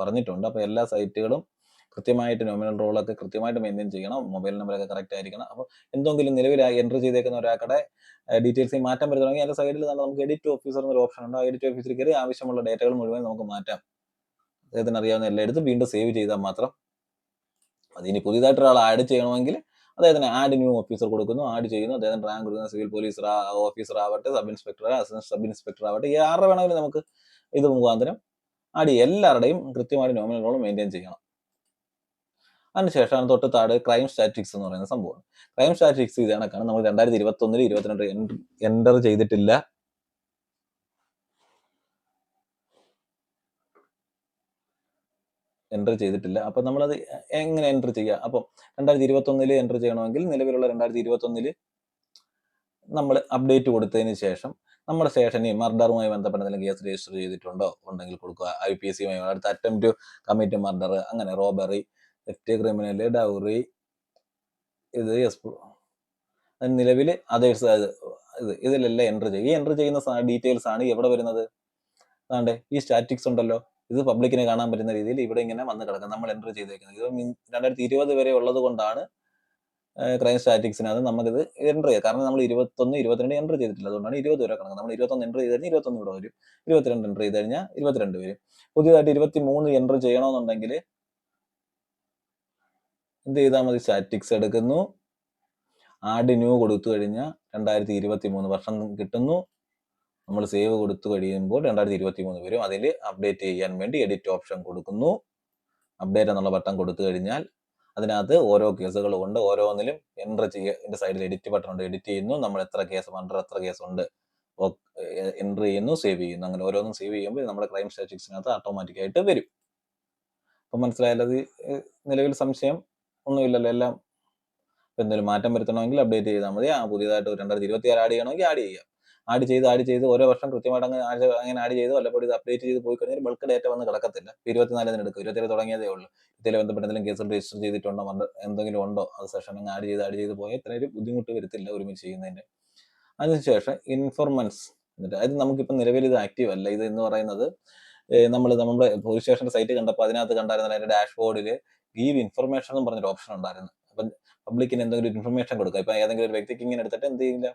Speaker 1: പറഞ്ഞിട്ടുണ്ട്. അപ്പോൾ എല്ലാ സൈറ്റുകളും കൃത്യമായിട്ട് നോമിനൽ റോളൊക്കെ കൃത്യമായിട്ട് മെയിൻറ്റെയിൻ ചെയ്യണം. മൊബൈൽ നമ്പറൊക്കെ കറക്റ്റ് ആയിരിക്കണം. അപ്പോൾ എന്തെങ്കിലും നിലവിൽ എൻ്റർ ചെയ്തേക്കുന്ന ഒരാളുടെ ഡീറ്റെയിൽസിൽ മാറ്റം വരുത്തണമെങ്കിൽ അതിൻ്റെ സൈഡിൽ തന്നെ നമുക്ക് എഡിറ്റ് ഓഫീസർ എന്നൊരു ഓപ്ഷൻ ഉണ്ട്. ആ എഡിറ്റ് ഓഫീസറിൽ കയറി ആവശ്യമുള്ള ഡേറ്റകൾ മുഴുവൻ നമുക്ക് മാറ്റാം. അദ്ദേഹത്തിന് അറിയാവുന്ന എല്ലായിടത്തും വീണ്ടും സേവ് ചെയ്താൽ മാത്രം അതിനി പുതിയതായിട്ട് ഒരാൾ ആഡ് ചെയ്യണമെങ്കിൽ അദ്ദേഹത്തിന് ആഡ് ന്യൂ ഓഫീസർ കൊടുക്കുന്നു. ആഡ് ചെയ്യുന്നു. അദ്ദേഹത്തിന് റാങ്ക് കൊടുക്കുന്ന സിവിൽ പോലീസ് ഓഫീസർ ആവട്ടെ, sub inspector, assistant sub inspector ആവട്ടെ, ആരുടെ വേണമെങ്കിലും നമുക്ക് ഇത് മുഖാന്തരം ആഡ് ചെയ്യാം. എല്ലാവരുടെയും കൃത്യമായിട്ട് നോമിനൽ റോൾ മെയിൻറ്റെയിൻ ചെയ്യണം. അതിനുശേഷമാണ് തൊട്ട് താഴെ ക്രൈം സ്റ്റാറ്റിക്സ് എന്ന് പറയുന്ന സംഭവമാണ്. ക്രൈം സ്റ്റാറ്റിക്സ് ഇത് കണക്കാണ്. നമ്മൾ 2021 22 എൻ്റർ ചെയ്തിട്ടില്ല. അപ്പം നമ്മളത് എങ്ങനെ എൻ്റർ ചെയ്യുക? അപ്പം 2021 എൻ്റർ ചെയ്യണമെങ്കിൽ നിലവിലുള്ള 2021 നമ്മൾ അപ്ഡേറ്റ് കൊടുത്തതിന് ശേഷം നമ്മുടെ സ്റ്റേഷനിൽ മർഡറുമായി ബന്ധപ്പെട്ട എന്തെങ്കിലും കേസ് രജിസ്റ്റർ ചെയ്തിട്ടുണ്ടോ ഉണ്ടെങ്കിൽ കൊടുക്കുക. IPCയുമായി അടുത്ത അറ്റംപ്റ്റ് കമ്മിറ്റ് മർഡർ, അങ്ങനെ റോബറി, തെറ്റ്, ക്രിമിനൽ, ഡൗറി, ഇത് നിലവിൽ അതേഴ്സ് ഇതിലെല്ലാം എൻ്റർ ചെയ്യും. ഈ എൻ്റർ ചെയ്യുന്ന ഡീറ്റെയിൽസ് ആണ് എവിടെ വരുന്നത്? അതാണ്ട് ഈ സ്റ്റാറ്റിക്സ് ഉണ്ടല്ലോ, ഇത് പബ്ലിക്കിന് കാണാൻ പറ്റുന്ന രീതിയിൽ ഇവിടെ ഇങ്ങനെ വന്ന് കിടക്കും. നമ്മൾ എൻ്റർ ചെയ്തേക്കുന്നത് ഇത് 2020 വരെ ഉള്ളത് കൊണ്ടാണ് ക്രൈം സ്റ്റാറ്റിക്സിനകത്ത് നമുക്കിത് എൻ്റർ ചെയ്യാം. കാരണം നമ്മൾ 21 22 എൻ്റർ ചെയ്തിട്ടില്ല. അതുകൊണ്ടാണ് 20 വരെ കിടക്കുന്നത്. നമ്മൾ 21 എൻ്റർ ചെയ്ത് കഴിഞ്ഞാൽ 21 ഇവിടെ വരും. 22 എൻ്റർ ചെയ്ത് കഴിഞ്ഞാൽ 22 വരും. പുതിയതായിട്ട് 23 എൻ്റർ ചെയ്യണമെന്നുണ്ടെങ്കിൽ എന്ത് ചെയ്താൽ മതി? സ്റ്റാറ്റിക്സ് എടുക്കുന്നു, ആഡ് ന്യൂ കൊടുത്തു കഴിഞ്ഞാൽ 2023 വർഷം കിട്ടുന്നു. നമ്മൾ സേവ് കൊടുത്തു കഴിയുമ്പോൾ 2023 വരും. അതിൽ അപ്ഡേറ്റ് ചെയ്യാൻ വേണ്ടി എഡിറ്റ് ഓപ്ഷൻ കൊടുക്കുന്നു. അപ്ഡേറ്റ് എന്നുള്ള ബട്ടൺ കൊടുത്തു കഴിഞ്ഞാൽ അതിനകത്ത് ഓരോ കേസുകളും ഉണ്ട്. ഓരോന്നിലും എൻ്റർ ചെയ്യുക. ഇതിൻ്റെ സൈഡിൽ എഡിറ്റ് ബട്ടൺ ഉണ്ട്. എഡിറ്റ് ചെയ്യുന്നു. നമ്മൾ എത്ര കേസ് മർഡർ, എത്ര കേസ് ഉണ്ട് എൻ്റർ ചെയ്യുന്നു, സേവ് ചെയ്യുന്നു. അങ്ങനെ ഓരോന്നും സേവ് ചെയ്യുമ്പോൾ നമ്മുടെ ക്രൈം സ്റ്റാറ്റിക്സിനകത്ത് ഓട്ടോമാറ്റിക്കായിട്ട് വരും. അപ്പം മനസ്സിലായാലും അത് നിലവിൽ സംശയം ഒന്നുമില്ലല്ലോ. എല്ലാം എന്തെങ്കിലും മാറ്റം വരുത്തണമെങ്കിൽ അപ്ഡേറ്റ് ചെയ്താൽ മതി. പുതിയതായിട്ട് 2026 ആഡ് ചെയ്യണമെങ്കിൽ ആഡ് ചെയ്യാം. ആഡ് ചെയ്ത് ഓരോ വർഷം കൃത്യമായിട്ട് അങ്ങനെ ആഡ് ചെയ്ത് വല്ലപ്പോഴും ഇത് അപ്ഡേറ്റ് ചെയ്ത് പോയി കഴിഞ്ഞാൽ ബൾക്ക് ഡേറ്റ വന്ന് കിടക്കത്തില്ല. 24 എടുക്കും. 27 തുടങ്ങിയതേ ഉള്ളൂ. ഇതിൽ ബന്ധപ്പെട്ട എന്തെങ്കിലും കേസുകൾ രജിസ്റ്റർ ചെയ്തിട്ടുണ്ടോ, എന്തെങ്കിലും ഉണ്ടോ, അത് സെഷൻ ആഡ് ചെയ്ത് പോയാൽ ഇത്രയും ബുദ്ധിമുട്ട് വരത്തില്ല ഒരുമിച്ച് ചെയ്യുന്നതിൻ്റെ. അതിനുശേഷം ഇൻഫോർമൻസ് എന്നിട്ട് അത് നമുക്കിപ്പോൾ നിലവിൽ ഇത് ആക്റ്റീവ് അല്ല. ഇത് എന്ന് പറയുന്നത് നമ്മുടെ പോലീസ് സ്റ്റേഷന്റെ സൈറ്റ് കണ്ടപ്പോൾ അതിനകത്ത് കണ്ടായിരുന്ന അതിന്റെ ഡാഷ്ബോർഡിൽ ഗീവ് ഇൻഫർമേഷൻ എന്ന് പറഞ്ഞൊരു ഓപ്ഷൻ ഉണ്ടായിരുന്നു. അപ്പം പബ്ലിക്കിന് എന്തെങ്കിലും ഇൻഫർമേഷൻ കൊടുക്കുക. ഇപ്പൊ ഏതെങ്കിലും ഒരു വ്യക്തിക്ക് ഇങ്ങനെ എടുത്തിട്ട് എന്ത് ചെയ്യില്ല,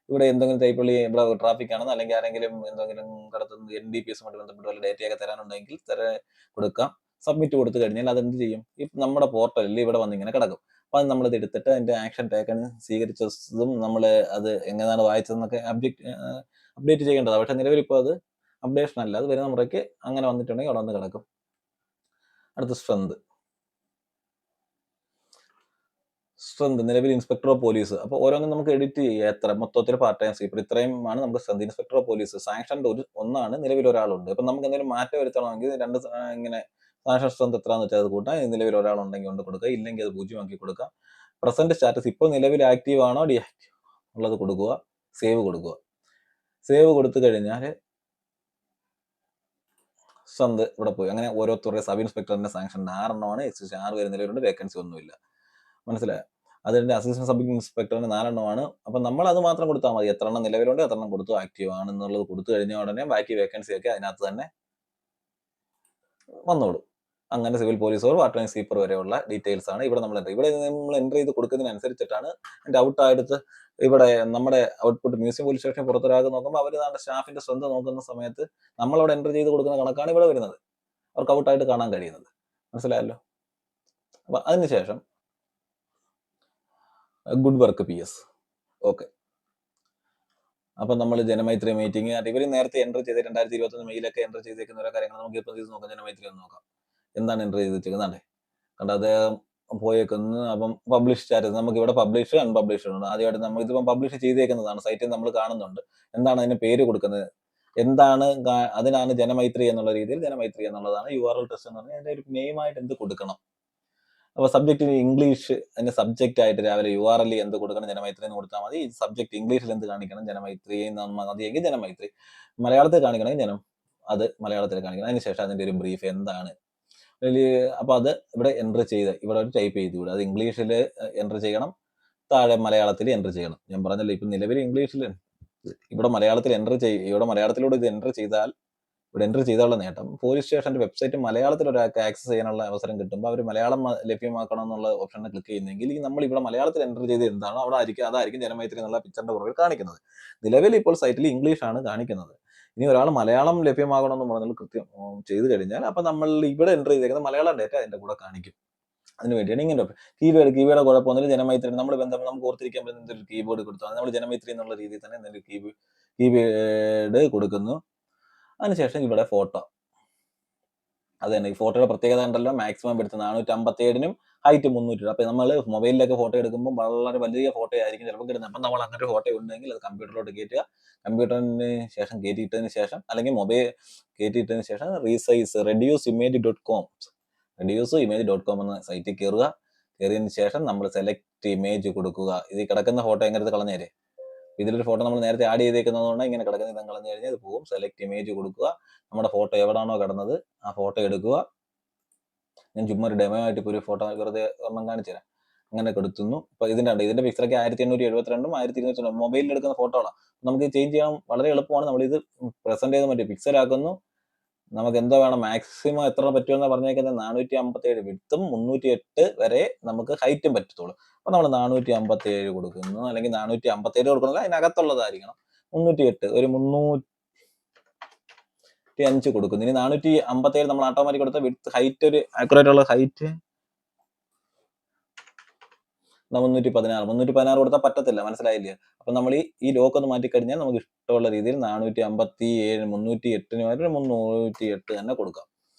Speaker 1: ഇവിടെ എന്തെങ്കിലും ടൈപ്പുള്ള ഇവിടെ ട്രാഫിക് ആണെന്ന് അല്ലെങ്കിൽ ആരെങ്കിലും എന്തെങ്കിലും കടത്തുന്നത് NDPS-മായി ബന്ധപ്പെട്ട് വല്ല ഡേറ്റയൊക്കെ തരാനുണ്ടെങ്കിൽ കൊടുക്കാം. സബ്മിറ്റ് കൊടുത്തു കഴിഞ്ഞാൽ അതെന്ത് ചെയ്യും, ഈ നമ്മുടെ പോർട്ടലിൽ ഇവിടെ വന്ന് ഇങ്ങനെ കിടക്കും. അപ്പൊ അത് നമ്മളിത് എടുത്തിട്ട് അതിന്റെ ആക്ഷൻ ടേക്കൺ സ്വീകരിച്ചതും നമ്മൾ അത് എങ്ങനെയാണ് വായിച്ചതെന്നൊക്കെ അപ്ഡേറ്റ് ചെയ്യേണ്ടതാണ്. പക്ഷെ നിലവിൽ ഇപ്പോൾ അത് അപ്ഡേഷൻ അല്ല, അത് വരുന്ന മുറയ്ക്ക് അങ്ങനെ വന്നിട്ടുണ്ടെങ്കിൽ അവിടെ വന്ന് കിടക്കും. അടുത്ത സ്ട്രെങ്ത് നിലവിൽ ഇൻസ്പെക്ടർ ഓഫ് പോലീസ്. അപ്പോൾ ഓരോന്നും നമുക്ക് എഡിറ്റ് ചെയ്യാം. എത്ര മൊത്തത്തിൽ പാർട്ട് ടൈം സ്വീപ്പർ ഇത്രയും ആണ് നമുക്ക് സ്ട്രെങ്ത്. ഇൻസ്പെക്ടർ ഓഫ് പോലീസ് സാങ്ഷൻ്റെ ഒന്നാണ്, നിലവിൽ ഒരാളുണ്ട്. അപ്പം നമുക്ക് എന്തെങ്കിലും മാറ്റം വരുത്തണമെങ്കിൽ രണ്ട് ഇങ്ങനെ സാങ്ഷൻ സ്ട്രെങ്ത് എത്രയാണെന്ന് വെച്ചാൽ അത് കൂട്ടാം. നിലവിൽ ഒരാളുണ്ടെങ്കിൽ കൊണ്ട് കൊടുക്കുക, ഇല്ലെങ്കിൽ അത് 0 ആക്കി കൊടുക്കാം. പ്രസന്റ് സ്റ്റാറ്റസ് ഇപ്പോൾ നിലവിൽ ആക്റ്റീവ് ആണോ ഡീആക്റ്റീവ് ഉള്ളത് കൊടുക്കുക. സേവ് കൊടുക്കുക. സേവ് കൊടുത്തു കഴിഞ്ഞാൽ സ്ട്രെങ്ത് ഇവിടെ പോയി. അങ്ങനെ ഓരോരുത്തരുടെ സബ് ഇൻസ്പെക്ടറിന്റെ സാങ്ഷൻ 6 എക്സിസ്റ്റ്. 6 പേര് നിലവിലുണ്ട്, വേക്കൻസി ഒന്നുമില്ല. മനസ്സിലായോ? അതിന്റെ അസിസ്റ്റന്റ് സബ് ഇൻസ്പെക്ടറിന് 4 അപ്പൊ നമ്മൾ അത് മാത്രം കൊടുത്താൽ മതി. എത്ര എണ്ണം നിലവിലുണ്ട്, എത്ര എണ്ണം കൊടുത്തു ആക്റ്റീവ് ആണെന്നുള്ളത് കൊടുത്തു കഴിഞ്ഞ ഉടനെ ബാക്കി വേക്കൻസി ഒക്കെ അതിനകത്ത് തന്നെ വന്നോളൂ. അങ്ങനെ civil police or part time sweeper വരെയുള്ള ഡീറ്റെയിൽസ് ആണ് ഇവിടെ നമ്മൾ എൻ്റർ ചെയ്ത് കൊടുക്കുന്നതിനനുസരിച്ചിട്ടാണ് അതിന്റെ ഔട്ടായിട്ട് ഇവിടെ നമ്മുടെ ഔട്ട്പുട്ട് മ്യൂസിയം പോലീസ് സ്റ്റേഷൻ പുറത്തൊരാൾക്ക് നോക്കുമ്പോൾ അവർ സ്റ്റാഫിന്റെ ശ്രദ്ധ നോക്കുന്ന സമയത്ത് നമ്മളവിടെ എൻ്റർ ചെയ്ത് കൊടുക്കുന്ന കണക്കാണ് ഇവിടെ വരുന്നത്, അവർക്ക് ഔട്ടായിട്ട് കാണാൻ കഴിയുന്നത്. മനസ്സിലായല്ലോ? അപ്പൊ അതിനുശേഷം ഗുഡ് വർക്ക് PS. ഓക്കെ, അപ്പൊ നമ്മൾ ജനമൈത്രി മീറ്റിംഗ് ഇവർ നേരത്തെ എൻ്റർ ചെയ്ത് 2021 മെയിലൊക്കെ എൻ്റർ ചെയ്തേക്കുന്ന ഓരോ കാര്യങ്ങൾ നമുക്ക് ഇപ്പോൾ ഇത് നോക്കാം. ജനമൈത്രി ഒന്ന് നോക്കാം, എന്താണ് എൻ്റർ ചെയ്തിരിക്കുന്നത്. കണ്ട അദ്ദേഹം പോയേക്കുന്നു. അപ്പം പബ്ലിഷ് സ്റ്റാറ്റസ് നമുക്ക് ഇവിടെ പബ്ലിഷ് അൺപബ്ലിഷ് ഉണ്ട്. ആദ്യമായിട്ട് നമ്മൾ ഇതിപ്പം പബ്ലിഷ് ചെയ്തേക്കുന്നതാണ്, സൈറ്റിൽ നമ്മൾ കാണുന്നുണ്ട്. എന്താണ് അതിന് പേര് കൊടുക്കുന്നത്, എന്താണ് അതിനാണ് ജനമൈത്രി എന്നുള്ള രീതിയിൽ ജനമൈത്രി എന്നുള്ളതാണ്. URL ടെസ്റ്റ് എന്ന് പറഞ്ഞാൽ അതിന്റെ ഒരു നെയിമായിട്ട് എന്ത് കൊടുക്കണം. അപ്പൊ സബ്ജക്റ്റ് ഇംഗ്ലീഷ്, അതിന്റെ സബ്ജക്റ്റ് ആയിട്ട് രാവിലെ URL എന്ത് കൊടുക്കണം, ജനമൈത്രി എന്ന് കൊടുത്താൽ മതി. സബ്ജക്ട് ഇംഗ്ലീഷിൽ എന്ത് കാണിക്കണം, ജനമൈത്രി മതിയെങ്കിൽ ജനമൈത്രി. മലയാളത്തിൽ കാണിക്കണമെങ്കിൽ അത് മലയാളത്തിൽ കാണിക്കണം. അതിനുശേഷം അതിന്റെ ഒരു ബ്രീഫ് എന്താണ്. അപ്പൊ അത് ഇവിടെ എൻ്റർ ചെയ്ത് ഇവിടെ ഒരു ടൈപ്പ് ചെയ്ത് വിടുക. അത് ഇംഗ്ലീഷിൽ എൻ്റർ ചെയ്യണം, താഴെ മലയാളത്തിൽ എൻ്റർ ചെയ്യണം. ഞാൻ പറഞ്ഞല്ലോ ഇപ്പൊ നിലവിൽ ഇംഗ്ലീഷിൽ, ഇവിടെ മലയാളത്തിൽ ഇവിടെ മലയാളത്തിലൂടെ ഇത് എൻ്റർ ചെയ്താൽ ഇവിടെ എൻ്റർ ചെയ്താലുള്ള നേട്ടം, പോലീസ് സ്റ്റേഷന്റെ വെബ്സൈറ്റ് മലയാളത്തിൽ ഒരാൾക്ക് ആക്സസ് ചെയ്യാനുള്ള അവസരം കിട്ടുമ്പോൾ അവർ മലയാളം ലഭ്യമാക്കണം എന്നുള്ള ഓപ്ഷനെ ക്ലിക്ക് ചെയ്യുന്നെങ്കിൽ നമ്മൾ ഇവിടെ മലയാളത്തിൽ എൻ്റർ ചെയ്ത് എന്താണോ അതായിരിക്കും ജനമൈത്രി എന്നുള്ള പിക്ചറിന്റെ പുറകിൽ കാണിക്കുന്നത്. നിലവിൽ ഇപ്പോൾ സൈറ്റിൽ ഇംഗ്ലീഷാണ് കാണിക്കുന്നത്. ഇനി ഒരാൾ മലയാളം ലഭ്യമാകണമെന്ന് പറഞ്ഞാൽ കൃത്യം ചെയ്ത് കഴിഞ്ഞാൽ അപ്പൊ നമ്മൾ ഇവിടെ എൻ്റർ ചെയ്തേക്കുന്ന മലയാളം ഡേറ്റ അതിന്റെ കൂടെ കാണിക്കും. അതിന് വേണ്ടിയാണ് ഇങ്ങനെ കീവേഡ് കുഴപ്പമൊന്നുമില്ല. ജനമൈത്രി നമ്മൾ നമുക്ക് ഓർത്തിരിക്കാൻ പറ്റുന്ന എന്തൊരു കീബോർഡ് കൊടുത്താൽ നമ്മൾ ജനമൈത്രി എന്നുള്ള രീതിയിൽ തന്നെ എന്തെങ്കിലും കീവേഡ് കൊടുക്കുന്നു. അതിനുശേഷം ഇവിടെ ഫോട്ടോ, അത് തന്നെ ഈ ഫോട്ടോയുടെ പ്രത്യേകത ഉണ്ടല്ലോ, മാക്സിമം എടുത്ത് 457-നും ഹൈറ്റ് 300. അപ്പൊ നമ്മൾ മൊബൈലിലൊക്കെ ഫോട്ടോ എടുക്കുമ്പോൾ വളരെ വലിയ ഫോട്ടോ ആയിരിക്കും ചിലപ്പോൾ കിട്ടുന്നത്. അപ്പൊ നമ്മൾ അങ്ങനെ ഫോട്ടോ ഉണ്ടെങ്കിൽ അത് കമ്പ്യൂട്ടറിലോട്ട് കയറ്റുക. കമ്പ്യൂട്ടറിന് ശേഷം കയറ്റിയിട്ടതിന് ശേഷം അല്ലെങ്കിൽ മൊബൈൽ കയറ്റിയിട്ടതിന് ശേഷം reduce image.com എന്ന സൈറ്റിൽ കയറുക. കയറിയതിന് ശേഷം നമ്മൾ സെലക്ട് ഇമേജ് കൊടുക്കുക. ഇത് കിടക്കുന്ന ഫോട്ടോ എങ്ങനെ കളഞ്ഞേരെ, ഇതിലൊരു ഫോട്ടോ നമ്മൾ നേരത്തെ ആഡ് ചെയ്തേക്കുന്നതുകൊണ്ട് ഇങ്ങനെ കിടക്കുന്ന ഇതം കളഞ്ഞു കഴിഞ്ഞാൽ ഇത് പോകും. സെലക്ട് ഇമേജ് കൊടുക്കുക. നമ്മുടെ ഫോട്ടോ എവിടാണോ കിടന്നത് ആ ഫോട്ടോ എടുക്കുക. ഞാൻ ചുമ്മാ ഒരു ഡെമോ ആയിട്ട് ഇപ്പോൾ ഒരു ഫോട്ടോ വെറുതെ ഒരെണ്ണം കാണിച്ചു തരാം. അങ്ങനെ കൊടുത്തുന്നു. ഇപ്പൊ ഇതിന്റെ പിക്സലൊക്കെ 1872-ഉം 1290 മൊബൈലിൽ എടുക്കുന്ന ഫോട്ടോകളാണ്. നമുക്ക് ചേഞ്ച് ചെയ്യാൻ വളരെ എളുപ്പമാണ്. നമ്മളിത് പ്രസന്റ് ചെയ്ത് മറ്റേ പിക്സൽ ആക്കുന്നു. നമുക്ക് എന്തോ വേണം, മാക്സിമം എത്ര പറ്റുമെന്ന് പറഞ്ഞേക്കുന്നത് 457 വിഡ്ത്തും 308 വരെ നമുക്ക് ഹൈറ്റും പറ്റത്തുള്ളൂ. അപ്പൊ നമ്മൾ 457 കൊടുക്കുന്നു, അല്ലെങ്കിൽ 457 കൊടുക്കുന്നില്ല, അതിനകത്തുള്ളതായിരിക്കണം. 308 ഒരു 305 കൊടുക്കുന്നു. ഇനി 457 നമ്മൾ ഓട്ടോമാറ്റിക് കൊടുത്ത വിഡ്ത്ത് ഹൈറ്റ് ഒരു ആക്യുറേറ്റ് ഉള്ള ഹൈറ്റ് 316 കൊടുത്താൽ പറ്റത്തില്ല. മനസ്സിലായില്ലേ? അപ്പൊ നമ്മൾ ഈ ലോക്ക് ഒന്ന് മാറ്റിക്കഴിഞ്ഞാൽ നമുക്ക് ഇഷ്ടമുള്ള രീതിയിൽ 457 308 തന്നെ കൊടുക്കാം.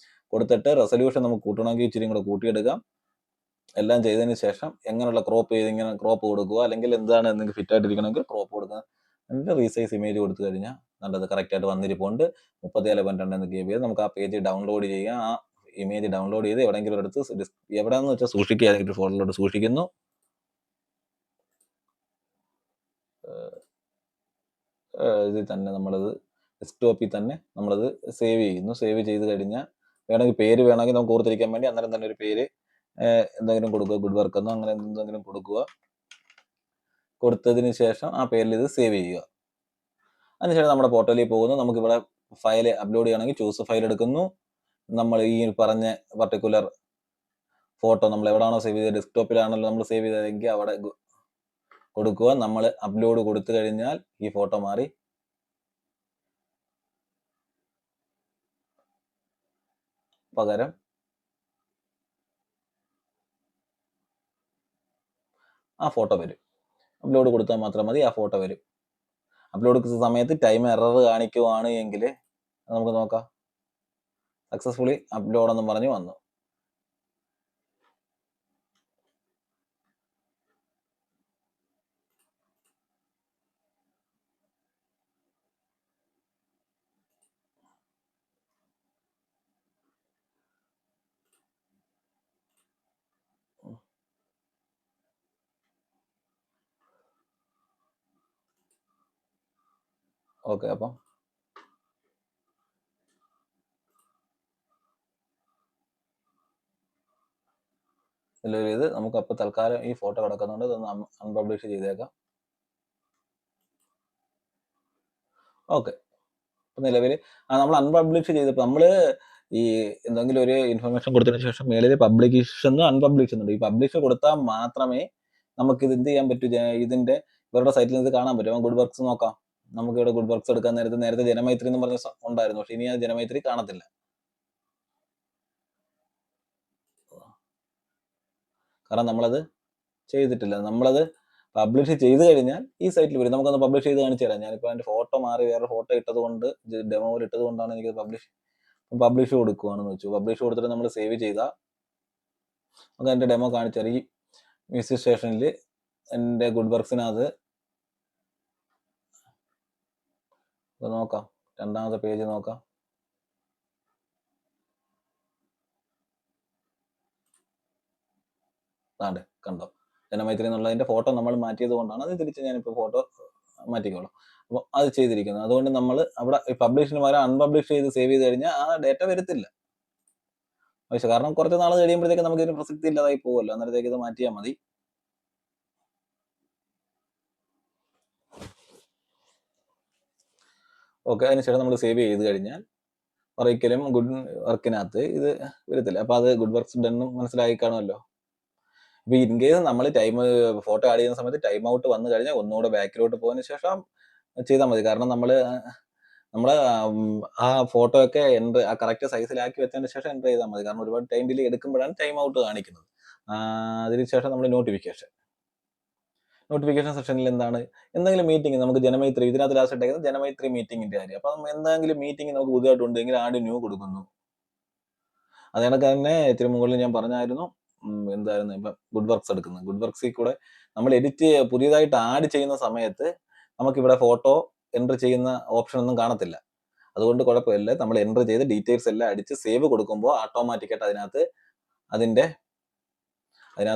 Speaker 1: കൊടുത്തിട്ട് റെസൊല്യൂഷൻ നമുക്ക് കൂട്ടണമെങ്കിൽ ഇച്ചിരി കൂടെ കൂട്ടിയെടുക്കാം. എല്ലാം ചെയ്തതിന് ശേഷം എങ്ങനെയുള്ള ക്രോപ്പ് ചെയ്ത് ഇങ്ങനെ ക്രോപ്പ് കൊടുക്കുക, അല്ലെങ്കിൽ എന്താണ് എന്തെങ്കിലും ഫിറ്റ് ആയിട്ടിരിക്കണമെങ്കിൽ ക്രോപ്പ് കൊടുക്കുക. എന്നിട്ട് റീസൈസ് ഇമേജ് കൊടുത്തു കഴിഞ്ഞാൽ നല്ലത് കറക്റ്റ് ആയിട്ട് വന്നിരിപ്പുണ്ട്. 37.2 GB നമുക്ക് ആ പേജ് ഡൗൺലോഡ് ചെയ്യുക. ആ ഇമേജ് ഡൗൺലോഡ് ചെയ്ത് എവിടെയെങ്കിലും എടുത്ത് എവിടെയാണെന്ന് വെച്ചാൽ സൂക്ഷിക്കുക, ഏതെങ്കിലും ഫോൾഡറിലോട്ട് സൂക്ഷിക്കുന്നു. ഇതിൽ തന്നെ നമ്മളത് ഡെസ്ക്ടോപ്പിൽ തന്നെ നമ്മളത് സേവ് ചെയ്യുന്നു. സേവ് ചെയ്ത് കഴിഞ്ഞാൽ വേണമെങ്കിൽ പേര് വേണമെങ്കിൽ നമുക്ക് ഓർത്തിരിക്കാൻ വേണ്ടി അന്നേരം തന്നെ ഒരു പേര് എന്തെങ്കിലും കൊടുക്കുക, ഗുഡ് വർക്ക് എന്നോ അങ്ങനെ എന്തെങ്കിലും കൊടുക്കുക. കൊടുത്തതിന് ശേഷം ആ പേരിൽ ഇത് സേവ് ചെയ്യുക. അതിനുശേഷം നമ്മുടെ പോർട്ടലിൽ പോകുന്നു. നമുക്കിവിടെ ഫയൽ അപ്ലോഡ് ചെയ്യണമെങ്കിൽ ചൂസ് ഫയൽ എടുക്കുന്നു. നമ്മൾ ഈ പറഞ്ഞ പർട്ടിക്കുലർ ഫോട്ടോ നമ്മൾ എവിടെയാണോ സേവ് ചെയ്തത്, ഡെസ്ക്ടോപ്പിലാണല്ലോ നമ്മൾ സേവ് ചെയ്തതെങ്കിൽ അവിടെ കൊടുക്കുക. നമ്മൾ അപ്ലോഡ് കൊടുത്തു കഴിഞ്ഞാൽ ഈ ഫോട്ടോ മാറി പകരം ആ ഫോട്ടോ വരും. അപ്ലോഡ് കൊടുത്താൽ മാത്രം മതി, ആ ഫോട്ടോ വരും. അപ്ലോഡ് സമയത്ത് ടൈം എറർ കാണിക്കുവാണ് എങ്കിൽ നമുക്ക് നോക്കാം. സക്സസ്ഫുള്ളി അപ്ലോഡ് എന്നും പറഞ്ഞു വന്നു. ഓക്കെ, അപ്പം ഇതിലൊരു ഇത് നമുക്ക് അപ്പോൾ തൽക്കാലം ഈ ഫോട്ടോ കിടക്കുന്നുണ്ട്, ഇതൊന്ന് അൺപബ്ലിഷ് ചെയ്തേക്കാം. ഓക്കെ, നിലവിൽ നമ്മൾ അൺപബ്ലിഷ് ചെയ്തപ്പോൾ നമ്മൾ ഈ എന്തെങ്കിലും ഒരു ഇൻഫർമേഷൻ കൊടുത്തതിന് ശേഷം മേളിൽ പബ്ലിഷ് എന്ന് അൺപബ്ലിഷ് എന്നുണ്ട്. ഈ പബ്ലിഷ് കൊടുത്താൽ മാത്രമേ നമുക്ക് ഇത് എന്ത് ചെയ്യാൻ പറ്റൂ, ഇതിന്റെ ഇവരുടെ സൈറ്റിൽ ഇത് കാണാൻ പറ്റും. ഗുഡ് വർക്ക്സ് നോക്കാം. നമുക്ക് ഇവിടെ ഗുഡ് വർക്ക്സ് എടുക്കാൻ നേരത്തെ ജനമൈത്രി എന്ന് പറഞ്ഞ ഉണ്ടായിരുന്നു, പക്ഷെ ഇനി ആ ജനമൈത്രി കാണത്തില്ല. കാരണം നമ്മളത് ചെയ്തിട്ടില്ല. നമ്മളത് പബ്ലിഷ് ചെയ്ത് കഴിഞ്ഞാൽ ഈ സൈറ്റിൽ വരും. നമുക്കൊന്ന് പബ്ലിഷ് ചെയ്ത് കാണിച്ചു തരാം. ഞാനിപ്പോൾ അതിന്റെ ഫോട്ടോ മാറി വേറെ ഫോട്ടോ ഇട്ടത് കൊണ്ട്, ഡെമോയിൽ ഇട്ടത് കൊണ്ടാണ് എനിക്ക് പബ്ലിഷ് കൊടുക്കുവാണെന്ന് വെച്ചു. പബ്ലിഷ് കൊടുത്തിട്ട് നമ്മൾ സേവ് ചെയ്താൽ നമുക്ക് അതിന്റെ ഡെമോ കാണിച്ചു തരാം. ഈ മ്യൂസിക് സ്റ്റേഷനിൽ എൻ്റെ ഗുഡ് വർക്ക്സിനകത്ത് നോക്കാം. രണ്ടാമത്തെ പേജ് നോക്കാം. അതെ, കണ്ടോ, ജനമൈത്രി എന്നുള്ളതിന്റെ ഫോട്ടോ നമ്മൾ മാറ്റിയത് കൊണ്ടാണ്. അത് തിരിച്ച് ഞാനിപ്പോൾ ഫോട്ടോ മാറ്റിക്കോളാം. അപ്പോൾ അത് ചെയ്തിരിക്കുന്നത്. അതുകൊണ്ട് നമ്മൾ അവിടെ പബ്ലിഷിന് പകരം അൺപബ്ലിഷ് ചെയ്ത് സേവ് ചെയ്ത് കഴിഞ്ഞാൽ ആ ഡേറ്റ വരത്തില്ല. പക്ഷെ കാരണം കുറച്ച് നാൾ കഴിയുമ്പോഴത്തേക്ക് നമുക്ക് ഇതിന് പ്രസക്തി ഇല്ലാതായി പോകുമല്ലോ, അന്നേരത്തേക്ക് ഇത് മാറ്റിയാൽ മതി. ഓക്കെ, അതിനുശേഷം നമ്മൾ സേവ് ചെയ്ത് കഴിഞ്ഞാൽ ഒരിക്കലും ഗുഡ് വർക്കിനകത്ത് ഇത് വരത്തില്ല. അപ്പോൾ അത് ഗുഡ് വർക്ക്സ് ഡെന്നും മനസ്സിലായി കാണുമല്ലോ. ഇപ്പോൾ ഇൻ കേസ് നമ്മൾ ഫോട്ടോ ആഡ് ചെയ്യുന്ന സമയത്ത് ടൈം ഔട്ട് വന്നു കഴിഞ്ഞാൽ ഒന്നുകൂടെ ബാക്കിലോട്ട് പോയതിന് ശേഷം ചെയ്താൽ മതി. കാരണം നമ്മൾ ആ ഫോട്ടോ ഒക്കെ ആ കറക്റ്റ് സൈസിലാക്കി വെച്ചതിന് ശേഷം എൻ്റർ ചെയ്താൽ മതി. കാരണം ഒരുപാട് ടൈം ഡിലേ എടുക്കുമ്പോഴാണ് ടൈം ഔട്ട് കാണിക്കുന്നത്. അതിനുശേഷം നമ്മൾ നോട്ടിഫിക്കേഷൻ സെക്ഷനിൽ എന്തെങ്കിലും മീറ്റിംഗ്, നമുക്ക് ജനമൈത്രി ഇതിനകത്ത് ലാസ്റ്റ് ഇട്ടേക്കുന്നത് ജനമൈത്രി മീറ്റിംഗിന്റെ കാര്യം. അപ്പം എന്തെങ്കിലും മീറ്റിംഗ് നമുക്ക് പുതിയതായിട്ടുണ്ടെങ്കിൽ ആഡ് ന്യൂ കൊടുക്കുന്നു. അത് കണക്ക് തന്നെ ഇത്തിരി മുകളിൽ ഞാൻ പറഞ്ഞായിരുന്നു, എന്തായിരുന്നു ഇപ്പം ഗുഡ് വർക്ക്സ് എടുക്കുന്നത്. ഗുഡ് വർക്ക്സിൽ കൂടെ നമ്മൾ പുതിയതായിട്ട് ആഡ് ചെയ്യുന്ന സമയത്ത് നമുക്കിവിടെ ഫോട്ടോ എൻ്റർ ചെയ്യുന്ന ഓപ്ഷൻ ഒന്നും കാണത്തില്ല. അതുകൊണ്ട് കുഴപ്പമില്ല. നമ്മൾ എൻ്റർ ചെയ്ത് ഡീറ്റെയിൽസ് എല്ലാം അടിച്ച് സേവ് കൊടുക്കുമ്പോൾ ഓട്ടോമാറ്റിക്കായിട്ട് അതിനകത്ത്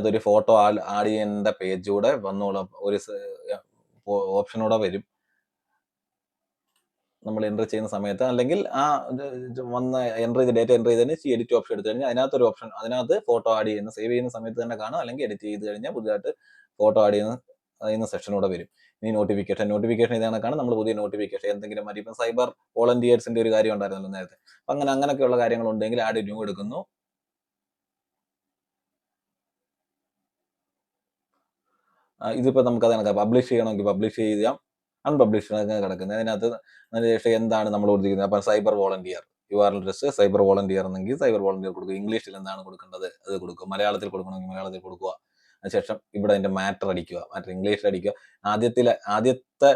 Speaker 1: ഒരു ഫോട്ടോ ആഡ് ചെയ്യേണ്ട പേജ് കൂടെ വന്നോളും. ഒരു ഓപ്ഷനൂടെ വരും നമ്മൾ എൻ്റർ ചെയ്യുന്ന സമയത്ത്. അല്ലെങ്കിൽ ആ വന്ന ഡേറ്റ എൻ്റർ ചെയ്തതിന് എഡിറ്റ് ഓപ്ഷൻ എടുത്തു കഴിഞ്ഞാൽ അതിനകത്തൊരു ഓപ്ഷൻ, അതിനകത്ത് ഫോട്ടോ ആഡ് ചെയ്യുന്ന സേവ് ചെയ്യുന്ന സമയത്ത് തന്നെ കാണും. അല്ലെങ്കിൽ എഡിറ്റ് ചെയ്ത് കഴിഞ്ഞാൽ പുതിയതായിട്ട് ഫോട്ടോ ആഡ് ചെയ്യുന്ന സെക്ഷനൂടെ വരും. ഇനി നോട്ടിഫിക്കേഷൻ ഇതാണ് കാണും. നമ്മൾ പുതിയ നോട്ടിഫിക്കേഷൻ എന്തെങ്കിലും മതി. ഇപ്പം സൈബർ വോളണ്ടിയേഴ്സിന്റെ ഒരു കാര്യം ഉണ്ടായിരുന്നല്ലോ നേരത്തെ. അപ്പം അങ്ങനെയൊക്കെയുള്ള കാര്യങ്ങൾ ഉണ്ടെങ്കിൽ ആഡ് ന്യൂ എടുക്കുന്നു. ഇതിപ്പോൾ നമുക്ക് അത് പബ്ലിഷ് ചെയ്യണമെങ്കിൽ പബ്ലിഷ് ചെയ്യാം, അൺപബ്ലിഷ് കിടക്കുന്നത്. അതിനകത്ത് എന്താണ് നമ്മൾ കൊടുത്തിരിക്കുന്നത്. അപ്പം cyber volunteer URL address cyber volunteer എന്നെങ്കിൽ സൈബർ വോളണ്ടിയർ കൊടുക്കുക. ഇംഗ്ലീഷിൽ എന്താണ് കൊടുക്കേണ്ടത് അത് കൊടുക്കുക. മലയാളത്തിൽ കൊടുക്കണമെങ്കിൽ മലയാളത്തിൽ കൊടുക്കുക. അതിനുശേഷം ഇവിടെ അതിന്റെ മാറ്റർ ഇംഗ്ലീഷിൽ അടിക്കുക. ആദ്യത്തെ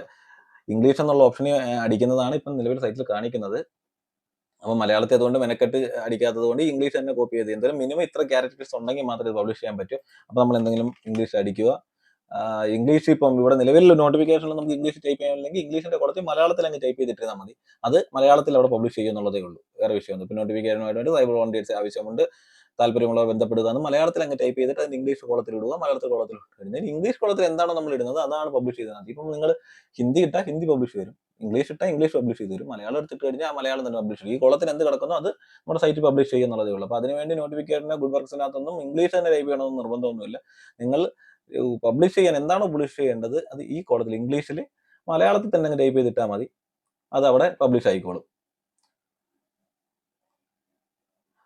Speaker 1: ഇംഗ്ലീഷ് എന്നുള്ള ഓപ്ഷന് അടിക്കുന്നതാണ് ഇപ്പം നിലവിൽ സൈറ്റിൽ കാണിക്കുന്നത്. അപ്പോൾ മലയാളത്തിൽ അതുകൊണ്ട് മെനക്കെട്ട് അടിക്കാത്തത് കൊണ്ട് ഇംഗ്ലീഷ് തന്നെ കോപ്പി ചെയ്ത് എന്തായാലും മിനിമം ഇത്ര ക്യാരക്ടേഴ്സ് ഉണ്ടെങ്കിൽ മാത്രമേ ഇത് പബ്ലിഷ് ചെയ്യാൻ പറ്റൂ. അപ്പോൾ നമ്മൾ എന്തെങ്കിലും ഇംഗ്ലീഷ് അടിക്കുക. ഇംഗ്ലീഷ് ഇപ്പം ഇവിടെ നിലവിൽ നോട്ടിഫിക്കേഷനിൽ നമുക്ക് ഇംഗ്ലീഷ് ടൈപ്പ് ചെയ്യാനില്ലെങ്കിൽ ഇംഗ്ലീഷിന്റെ കുറച്ച് മലയാളത്തിൽ അങ്ങ് ടൈപ്പ് ചെയ്തിട്ടാൽ മതി. അത് മലയാളത്തിൽ അവിടെ പബ്ലിഷ് ചെയ്യുന്നുള്ളതേ ഉള്ളൂ, വേറെ വിഷയമൊന്നും. ഇപ്പം നോട്ടിഫിക്കേഷനുമായിട്ട് സൈബർ വോളണ്ടിയേഴ്സ് ആവശ്യമുണ്ട്, താല്പര്യമുള്ളവർ ബന്ധപ്പെടുക എന്ന് മലയാളത്തിൽ അങ്ങ് ടൈപ്പ് ചെയ്തിട്ട് അതിന് ഇംഗ്ലീഷ് കോളത്തിൽ ഇടുക. മലയാളത്തിൽ കോളത്തിൽ ഇടുന്നത് ഇംഗ്ലീഷ് കോളത്തിൽ എന്താണോ നമ്മൾ ഇടുന്നത് അതാണ് പബ്ലിഷ് ചെയ്തത്. ഇപ്പം നിങ്ങൾ ഹിന്ദി ഇട്ടാൽ ഹിന്ദി പബ്ലിഷ് വരും, ഇംഗ്ലീഷ് ഇട്ടാൽ ഇംഗ്ലീഷ് പബ്ലിഷ് ചെയ്ത് തരും, മലയാളം എടുത്തിട്ട് കഴിഞ്ഞാൽ ആ മലയാളം തന്നെ പബ്ലിഷ് ചെയ്യും. ഈ കോളത്തിൽ എന്ത് കിടക്കുന്നോ അത് നമ്മുടെ സൈറ്റിൽ പബ്ലിഷ് ചെയ്യുന്നുള്ളതേ ഉള്ളൂ. അപ്പോൾ അതിനുവേണ്ടി നോട്ടിഫിക്കേഷന് ഗുഡ് വർക്ക്സിനകത്തൊന്നും ഇംഗ്ലീഷ് തന്നെ ടൈപ്പ് ചെയ്യണമെന്ന് നിർബന്ധമൊന്നുമില്ല. നിങ്ങൾ പബ്ലിഷ് ചെയ്യാൻ എന്താണോ പബ്ലിഷ് ചെയ്യേണ്ടത് അത് ഈ കോളത്തിൽ ഇംഗ്ലീഷിൽ മലയാളത്തിൽ തന്നെ അങ്ങ് ടൈപ്പ് ചെയ്തിട്ടാൽ മതി, അത് അവിടെ പബ്ലിഷ് ആയിക്കോളും.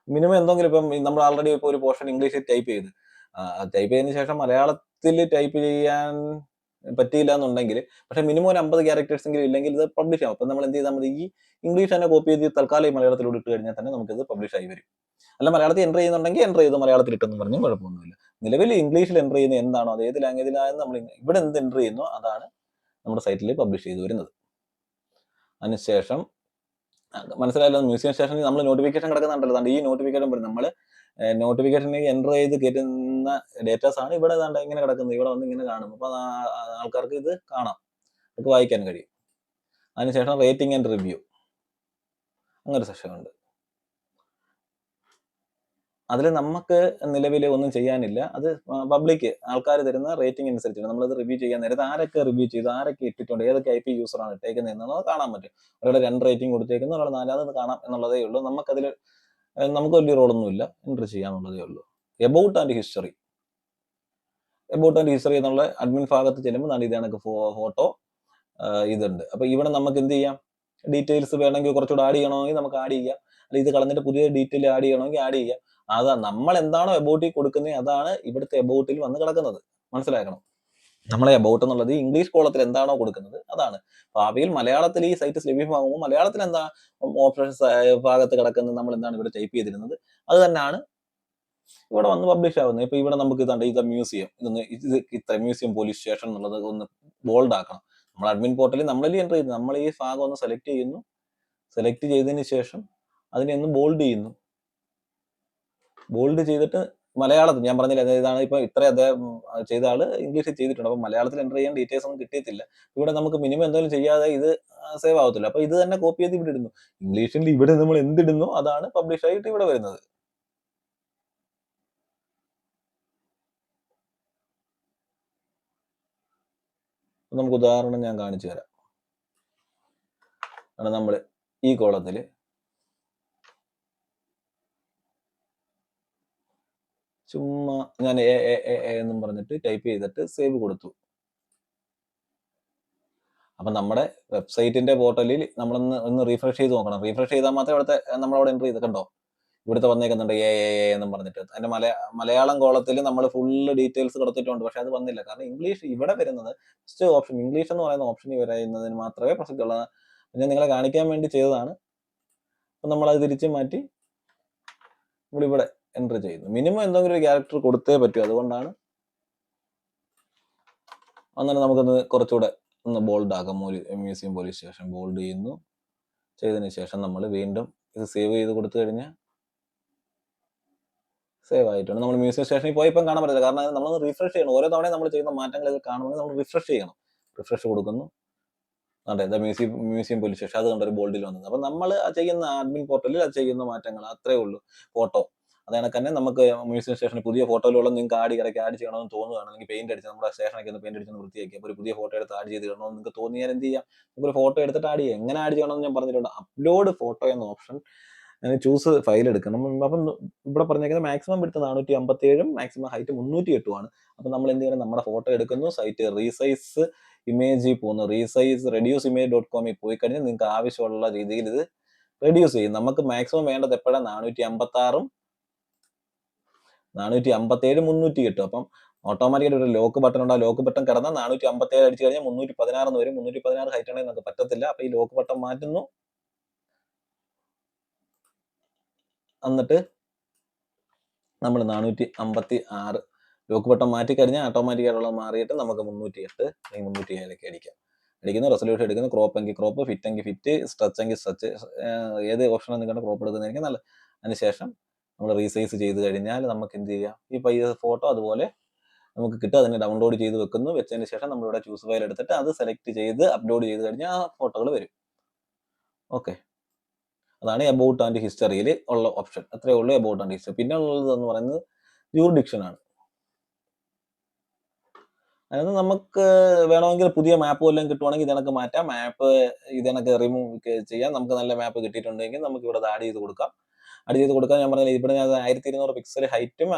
Speaker 1: മിനിമം എന്തെങ്കിലും ഇപ്പം നമ്മൾ ആൾറെഡി ഇപ്പോൾ ഒരു പോർഷൻ ഇംഗ്ലീഷിൽ ടൈപ്പ് ചെയ്തതിന് ശേഷം മലയാളത്തിൽ ടൈപ്പ് ചെയ്യാൻ പറ്റിയില്ല എന്നുണ്ടെങ്കിൽ, പക്ഷേ മിനിമം ഒരു 50 ക്യാരക്ടേഴ്സ് എങ്കിലും ഇല്ലെങ്കിൽ ഇത് പബ്ലിഷ് ആവും. അപ്പം നമ്മൾ എന്ത് ചെയ്താൽ മതി, ഈ ഇംഗ്ലീഷ് തന്നെ കോപ്പി ചെയ്ത് തൽക്കാലം മലയാളത്തിലൂടെ ഇട്ട് കഴിഞ്ഞാൽ തന്നെ നമുക്കിത് പബ്ലിഷ് ആയി വരും. അല്ല മലയാളത്തിൽ എൻ്റർ ചെയ്യുന്നുണ്ടെങ്കിൽ എൻ്റർ ചെയ്ത് മലയാളത്തിൽ ഇട്ടെന്ന് പറഞ്ഞാൽ കുഴപ്പമൊന്നുമില്ല. നിലവിൽ ഇംഗ്ലീഷിൽ എൻ്റർ ചെയ്യുന്ന എന്താണോ അത് ഏത് ലാംഗ്വേജിലാണെന്ന് നമ്മൾ ഇവിടെ എന്ത് എൻ്റർ ചെയ്യുന്നോ അതാണ് നമ്മുടെ സൈറ്റിൽ പബ്ലിഷ് ചെയ്ത് വരുന്നത്. അതിനുശേഷം മനസ്സിലായല്ലോ, മ്യൂസിയം സ്റ്റേഷനിൽ നമ്മൾ നോട്ടിഫിക്കേഷൻ കിടക്കുന്നുണ്ടല്ലോ, ഈ നോട്ടിഫിക്കേഷൻ പറയും നമ്മൾ നോട്ടിഫിക്കേഷനിൽ എൻ്റർ ചെയ്ത് കയറ്റുന്ന ഡേറ്റാസ് ആണ് ഇവിടെ ഇങ്ങനെ കിടക്കുന്നത്. ഇവിടെ വന്ന് ഇങ്ങനെ കാണും. അപ്പോൾ ആൾക്കാർക്ക് ഇത് കാണാം, നമുക്ക് വായിക്കാൻ കഴിയും. അതിനുശേഷം റേറ്റിംഗ് ആൻഡ് റിവ്യൂ അങ്ങനൊരു സെക്ഷൻ ഉണ്ട്. അതിൽ നമുക്ക് നിലവിൽ ഒന്നും ചെയ്യാനില്ല. അത് പബ്ലിക് ആൾക്കാർ തരുന്ന റേറ്റിംഗ് അനുസരിച്ചാണ് നമ്മളത് റിവ്യൂ ചെയ്യാൻ നേരത്തെ ആരൊക്കെ റിവ്യൂ ചെയ്തു, ആരൊക്കെ ഇട്ടിട്ടുണ്ട്, ഏതൊക്കെ IP യൂസറാണ് ഇട്ടേക്കുന്നത് എന്നുള്ളത് കാണാൻ പറ്റും. ഒരാൾ 2 റേറ്റിംഗ് കൊടുത്തേക്കുന്നു, ഒരാൾ 4, കാണാം എന്നുള്ളതേ ഉള്ളൂ. നമുക്ക് വലിയ റോളൊന്നുമില്ല, എൻ്റർ ചെയ്യാന്നുള്ളതേ ഉള്ളൂ. എബൌട്ട് ആൻഡ് ഹിസ്റ്ററി എന്നുള്ള അഡ്മിൻ ഭാഗത്ത് ചെല്ലുമ്പോൾ ഇത് കണക്ക് ഫോട്ടോ ഇതുണ്ട്. അപ്പോൾ ഇവിടെ നമുക്ക് എന്ത് ചെയ്യാം, ഡീറ്റെയിൽസ് വേണമെങ്കിൽ കുറച്ചുകൂടെ ആഡ് ചെയ്യണമെങ്കിൽ നമുക്ക് ആഡ് ചെയ്യാം, അല്ലെങ്കിൽ ഇത് കളഞ്ഞിട്ട് പുതിയ ഡീറ്റെയിൽ ആഡ് ചെയ്യണമെങ്കിൽ ആഡ് ചെയ്യാം. അതാ നമ്മൾ എന്താണോ എബൌട്ടിൽ കൊടുക്കുന്നത് അതാണ് ഇവിടുത്തെ എബൌട്ടിൽ വന്ന് കിടക്കുന്നത്. മനസ്സിലാക്കണം, നമ്മളെ എബൌട്ട് എന്നുള്ളത് ഇംഗ്ലീഷ് കോളത്തിൽ എന്താണോ കൊടുക്കുന്നത് അതാണ്. ഭാവിയിൽ മലയാളത്തിൽ ഈ സൈറ്റ് ലഭ്യമാകുമ്പോൾ മലയാളത്തിൽ എന്താ ഓപ്ഷൻസ് ഭാഗത്ത് കിടക്കുന്നത്, നമ്മൾ എന്താണ് ഇവിടെ ടൈപ്പ് ചെയ്തിരുന്നത് അത് തന്നെയാണ് ഇവിടെ വന്ന് പബ്ലിഷ് ആവുന്നത്. ഇപ്പൊ ഇവിടെ നമുക്ക് ഇതാണ്ട് ഇത് മ്യൂസിയം, ഇത് ഇത്ര മ്യൂസിയം പോലീസ് സ്റ്റേഷൻ എന്നുള്ളത് ഒന്ന് ബോൾഡ് ആക്കണം. നമ്മൾ അഡ്മിൻ പോർട്ടലിൽ നമ്മളല്ലേ എൻ്റർ ചെയ്യുന്നത്, നമ്മൾ ഈ ഭാഗം ഒന്ന് സെലക്ട് ചെയ്യുന്നു, സെലക്ട് ചെയ്തതിന് ശേഷം അതിനെ ഒന്ന് ബോൾഡ് ചെയ്യുന്നു. ബോൾഡ് ചെയ്തിട്ട് മലയാളത്തിൽ ഞാൻ പറഞ്ഞില്ല, ഇതാണ് ഇപ്പൊ ഇത്ര അദ്ദേഹം ചെയ്ത ആള് ഇംഗ്ലീഷിൽ ചെയ്തിട്ടുണ്ട്. അപ്പൊ മലയാളത്തിൽ എൻ്റർ ചെയ്യാൻ ഡീറ്റെയിൽസ് ഒന്നും കിട്ടിയിട്ടില്ല. ഇവിടെ നമുക്ക് മിനിമം എന്തെങ്കിലും ചെയ്യാതെ ഇത് സേവ് ആവത്തില്ല. അപ്പൊ ഇത് തന്നെ കോപ്പി ചെയ്ത് ഇവിടെ ഇടുന്നു. ഇംഗ്ലീഷിൽ ഇവിടെ നമ്മൾ എന്തിടുന്നു അതാണ് പബ്ലിഷ് ആയിട്ട് ഇവിടെ വരുന്നത്. നമുക്ക് ഉദാഹരണം ഞാൻ കാണിച്ചു തരാം. കാരണം നമ്മൾ ഈ കോളത്തിൽ ചുമ്മാ ഞാൻ എന്നും പറഞ്ഞിട്ട് ടൈപ്പ് ചെയ്തിട്ട് സേവ് കൊടുത്തു. അപ്പൊ നമ്മുടെ വെബ്സൈറ്റിന്റെ പോർട്ടലിൽ നമ്മളൊന്ന് റീഫ്രഷ് ചെയ്ത് നോക്കണം. റീഫ്രഷ് ചെയ്താൽ മാത്രമേ ഇവിടുത്തെ നമ്മളവിടെ എൻ്റർ ചെയ്ത് കണ്ടോ, ഇവിടുത്തെ വന്നേക്കുന്നുണ്ട് എന്നും പറഞ്ഞിട്ട്. അതിന്റെ മലയാളം കോളത്തിൽ നമ്മൾ ഫുള്ള് ഡീറ്റെയിൽസ് കൊടുത്തിട്ടുണ്ട്, പക്ഷെ അത് വന്നില്ല. കാരണം ഇംഗ്ലീഷ് ഇവിടെ വരുന്നത് ഫസ്റ്റ് ഓപ്ഷൻ ഇംഗ്ലീഷ് എന്ന് പറയുന്ന ഓപ്ഷനിൽ വരുന്നതിന് മാത്രമേ പ്രസക്തിയുള്ളൂ. ഞാൻ നിങ്ങളെ കാണിക്കാൻ വേണ്ടി ചെയ്തതാണ്. അപ്പൊ നമ്മളത് തിരിച്ച് മാറ്റി നമ്മളിവിടെ എൻ്റർ ചെയ്യുന്നു. മിനിമം എന്തെങ്കിലും ഒരു ക്യാരക്ടർ കൊടുത്തേ പറ്റൂ, അതുകൊണ്ടാണ്. അന്നേരം നമുക്കൊന്ന് കുറച്ചുകൂടെ ഒന്ന് ബോൾഡ് ആക്കാം. മ്യൂസിയം പോലീസ് സ്റ്റേഷൻ ബോൾഡ് ചെയ്യുന്നു. ചെയ്തതിന് ശേഷം നമ്മൾ വീണ്ടും ഇത് സേവ് ചെയ്ത് കൊടുത്തു കഴിഞ്ഞാൽ സേവ് ആയിട്ടുണ്ട്. നമ്മൾ മ്യൂസിയം സ്റ്റേഷനിൽ പോയി ഇപ്പം കാണാൻ പറ്റില്ല, കാരണം നമ്മളൊന്ന് റിഫ്രഷ് ചെയ്യണം. ഓരോ തവണയും നമ്മൾ ചെയ്യുന്ന മാറ്റങ്ങൾ കാണുമ്പോൾ നമ്മൾ റിഫ്രഷ് ചെയ്യണം. റിഫ്രഷ് കൊടുക്കുന്നു, അതെ മ്യൂസിയം പോലീസ് സ്റ്റേഷൻ അത് കണ്ടൊരു ബോൾഡിൽ വന്നത്. അപ്പം നമ്മൾ ചെയ്യുന്ന അഡ്മിൻ പോർട്ടലിൽ അത് ചെയ്യുന്ന മാറ്റങ്ങൾ അത്രേ ഉള്ളൂ. ഫോട്ടോ അതേണക്ക് തന്നെ നമുക്ക് മ്യൂസിയം സ്റ്റേഷനിൽ പുതിയ ഫോട്ടോയിലുള്ള നിങ്ങൾക്ക് ആഡ് ചെയ്യണമെന്ന് തോന്നുകയാണ്, അല്ലെങ്കിൽ പെയിന്റ് അടിച്ച് നമ്മുടെ സ്റ്റേഷനൊക്കെ ഒന്ന് പെയിന്റ് അടിച്ച് വൃത്തിയാക്കി അപ്പോൾ ഒരു പുതിയ ഫോട്ടോ എടുത്ത് ആഡ് ചെയ്ത് ഇടണമെന്ന് നിങ്ങൾക്ക് തോന്നിയാൽ എന്ത് ചെയ്യാം, നമുക്കൊരു ഫോട്ടോ എടുത്തിട്ട് ആഡ് ചെയ്യാം. എങ്ങനെ ആഡ് ചെയ്യണമെന്ന് ഞാൻ പറഞ്ഞിട്ടുണ്ട്. അപ്ലോഡ് ഫോട്ടോ എന്ന ഓപ്ഷൻ ചൂസ് ഫയൽ എടുക്കണം. അപ്പം ഇവിടെ പറഞ്ഞേക്കുന്നത് മാക്സിമം വിഡ്ത്ത് 457 മാക്സിമം ഹൈറ്റ് 308 അപ്പം നമ്മൾ എന്ത് ചെയ്യണം, നമ്മുടെ ഫോട്ടോ എടുക്കുന്നു, സൈറ്റ് റീസൈസ് ഇമേജിൽ പോകുന്നു, റെഡ്യൂസ് ഇമേജ്.comൽ പോയി കഴിഞ്ഞാൽ നിങ്ങൾക്ക് ആവശ്യമുള്ള രീതിയിൽ ഇത് റെഡ്യൂസ് ചെയ്യും. നമുക്ക് മാക്സിമം വേണ്ടത് എപ്പോഴാണ് 456 457 308. അപ്പം ഓട്ടോമാറ്റിക്കായിട്ട് ഒരു ലോക്ക് ബട്ടൺ ഉണ്ട്. ആ ലോക്ക് ബട്ടൺ കിടന്നാൽ 457 അടിച്ചു കഴിഞ്ഞാൽ 316 വരും. 316 ഹൈറ്റ് ആണെങ്കിൽ നമുക്ക് പറ്റത്തില്ല. അപ്പൊ ഈ ലോക്ക് ബട്ടൺ മാറ്റുന്നു. എന്നിട്ട് നമ്മൾ 456 ലോക്ക് ബട്ടൺ മാറ്റി കഴിഞ്ഞാൽ ഓട്ടോമാറ്റിക്കായിട്ടുള്ള മാറിയിട്ട് നമുക്ക് 308 അല്ലെങ്കിൽ 307 അടിക്കാം. അടിക്കുന്ന റെസൊല്യൂഷൻ എടുക്കുന്ന, ക്രോപ്പ് എങ്കിൽ ക്രോപ്പ്, ഫിറ്റ് എങ്കിൽ ഫിറ്റ്, സ്ട്രെച്ച് എങ്കിൽ സ്ട്രെച്ച്, ഏത് ഓപ്ഷനാണ് നിങ്ങളുടെ ക്രോപ്പ് എടുക്കുന്നതായിരിക്കും നല്ലത്. അതിനുശേഷം നമ്മൾ റീസൈസ് ചെയ്ത് കഴിഞ്ഞാൽ നമുക്ക് എന്ത് ചെയ്യാം, ഈ ഫോട്ടോ അതുപോലെ നമുക്ക് കിട്ടും. അതിനെ ഡൗൺലോഡ് ചെയ്ത് വെക്കുന്നു. വെച്ചതിന് ശേഷം നമ്മളിവിടെ ചൂസ് ഫയൽ എടുത്തിട്ട് അത് സെലക്ട് ചെയ്ത് അപ്ലോഡ് ചെയ്ത് കഴിഞ്ഞാൽ ആ ഫോട്ടോകൾ വരും. ഓക്കെ, അതാണ് എബൌട്ട് ആൻഡ് ഹിസ്റ്ററിയിൽ ഉള്ള ഓപ്ഷൻ. അത്രേ ഉള്ളൂ എബൌട്ട് ആൻഡ് ഹിസ്റ്ററി. പിന്നെ ഉള്ളത് എന്ന് പറയുന്നത് ജൂറിഡിക്ഷൻ ആണ്. അതായത് നമുക്ക് വേണമെങ്കിൽ പുതിയ മാപ്പ് വല്ലതും കിട്ടുവാണെങ്കിൽ ഇതിനൊക്കെ മാറ്റാം. മാപ്പ് ഇതിനൊക്കെ റിമൂവ് ചെയ്യാം. നമുക്ക് നല്ല മാപ്പ് കിട്ടിയിട്ടുണ്ടെങ്കിൽ നമുക്ക് ഇവിടെ ആഡ് ചെയ്ത് കൊടുക്കാം. ആഡ് ചെയ്ത് കൊടുക്കാൻ ഞാൻ പറഞ്ഞില്ല, ഇവിടെ ഞാൻ 1200 പിക്സൽ ഹൈറ്റും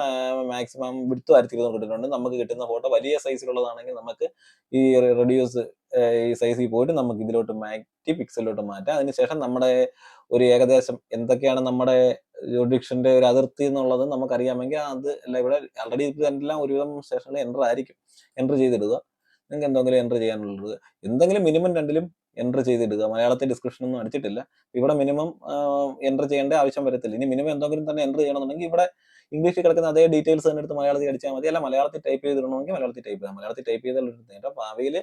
Speaker 1: മാക്സിമം വിഡ്ത്തും 1200 കിട്ടുന്നുണ്ട്. നമുക്ക് കിട്ടുന്ന ഫോട്ടോ വലിയ സൈസിലുള്ളതാണെങ്കിൽ നമുക്ക് ഈ റെഡ്യൂസ് ഈ സൈസിൽ പോയിട്ട് നമുക്ക് ഇതിലോട്ട് മാറ്റി പിക്സലിലോട്ട് മാറ്റാം. അതിനുശേഷം നമ്മുടെ ഒരു ഏകദേശം എന്തൊക്കെയാണ് നമ്മുടെ ജുഡിക്ഷന്റെ ഒരു അതിർത്തി എന്നുള്ളത് നമുക്കറിയാമെങ്കിൽ അത് അല്ല, ഇവിടെ ആൾറെഡി എല്ലാം ഒരുവിധം സ്റ്റേഷനിൽ എൻ്റർ ചെയ്തിടുക. നിങ്ങൾക്ക് എന്തെങ്കിലും എൻ്റർ ചെയ്യാനുള്ളത് എന്തെങ്കിലും മിനിമം രണ്ടിലും എൻ്റർ ചെയ്തിടുക. മലയാളത്തിൽ ഡിസ്ക്രിപ്ഷൻ ഒന്നും അടിച്ചിട്ടില്ല. ഇവിടെ മിനിമം എൻ്റർ ചെയ്യേണ്ട ആവശ്യം വരത്തില്ല. ഇനി മിനിമം എന്തെങ്കിലും തന്നെ എൻ്റർ ചെയ്യണമെന്നുണ്ടെങ്കിൽ ഇവിടെ ഇംഗ്ലീഷിൽ കിടക്കുന്ന അതേ ഡീറ്റെയിൽസ് തന്നെ എടുത്ത് മലയാളത്തിൽ അടിച്ചാൽ മതി. അല്ല മലയാളത്തിൽ ടൈപ്പ് ചെയ്തിടണമെങ്കിൽ മലയാളത്തിൽ ടൈപ്പ് ചെയ്യാം. മലയാളത്തിൽ ടൈപ്പ് ചെയ്താൽ നേരം ഭാവിയിൽ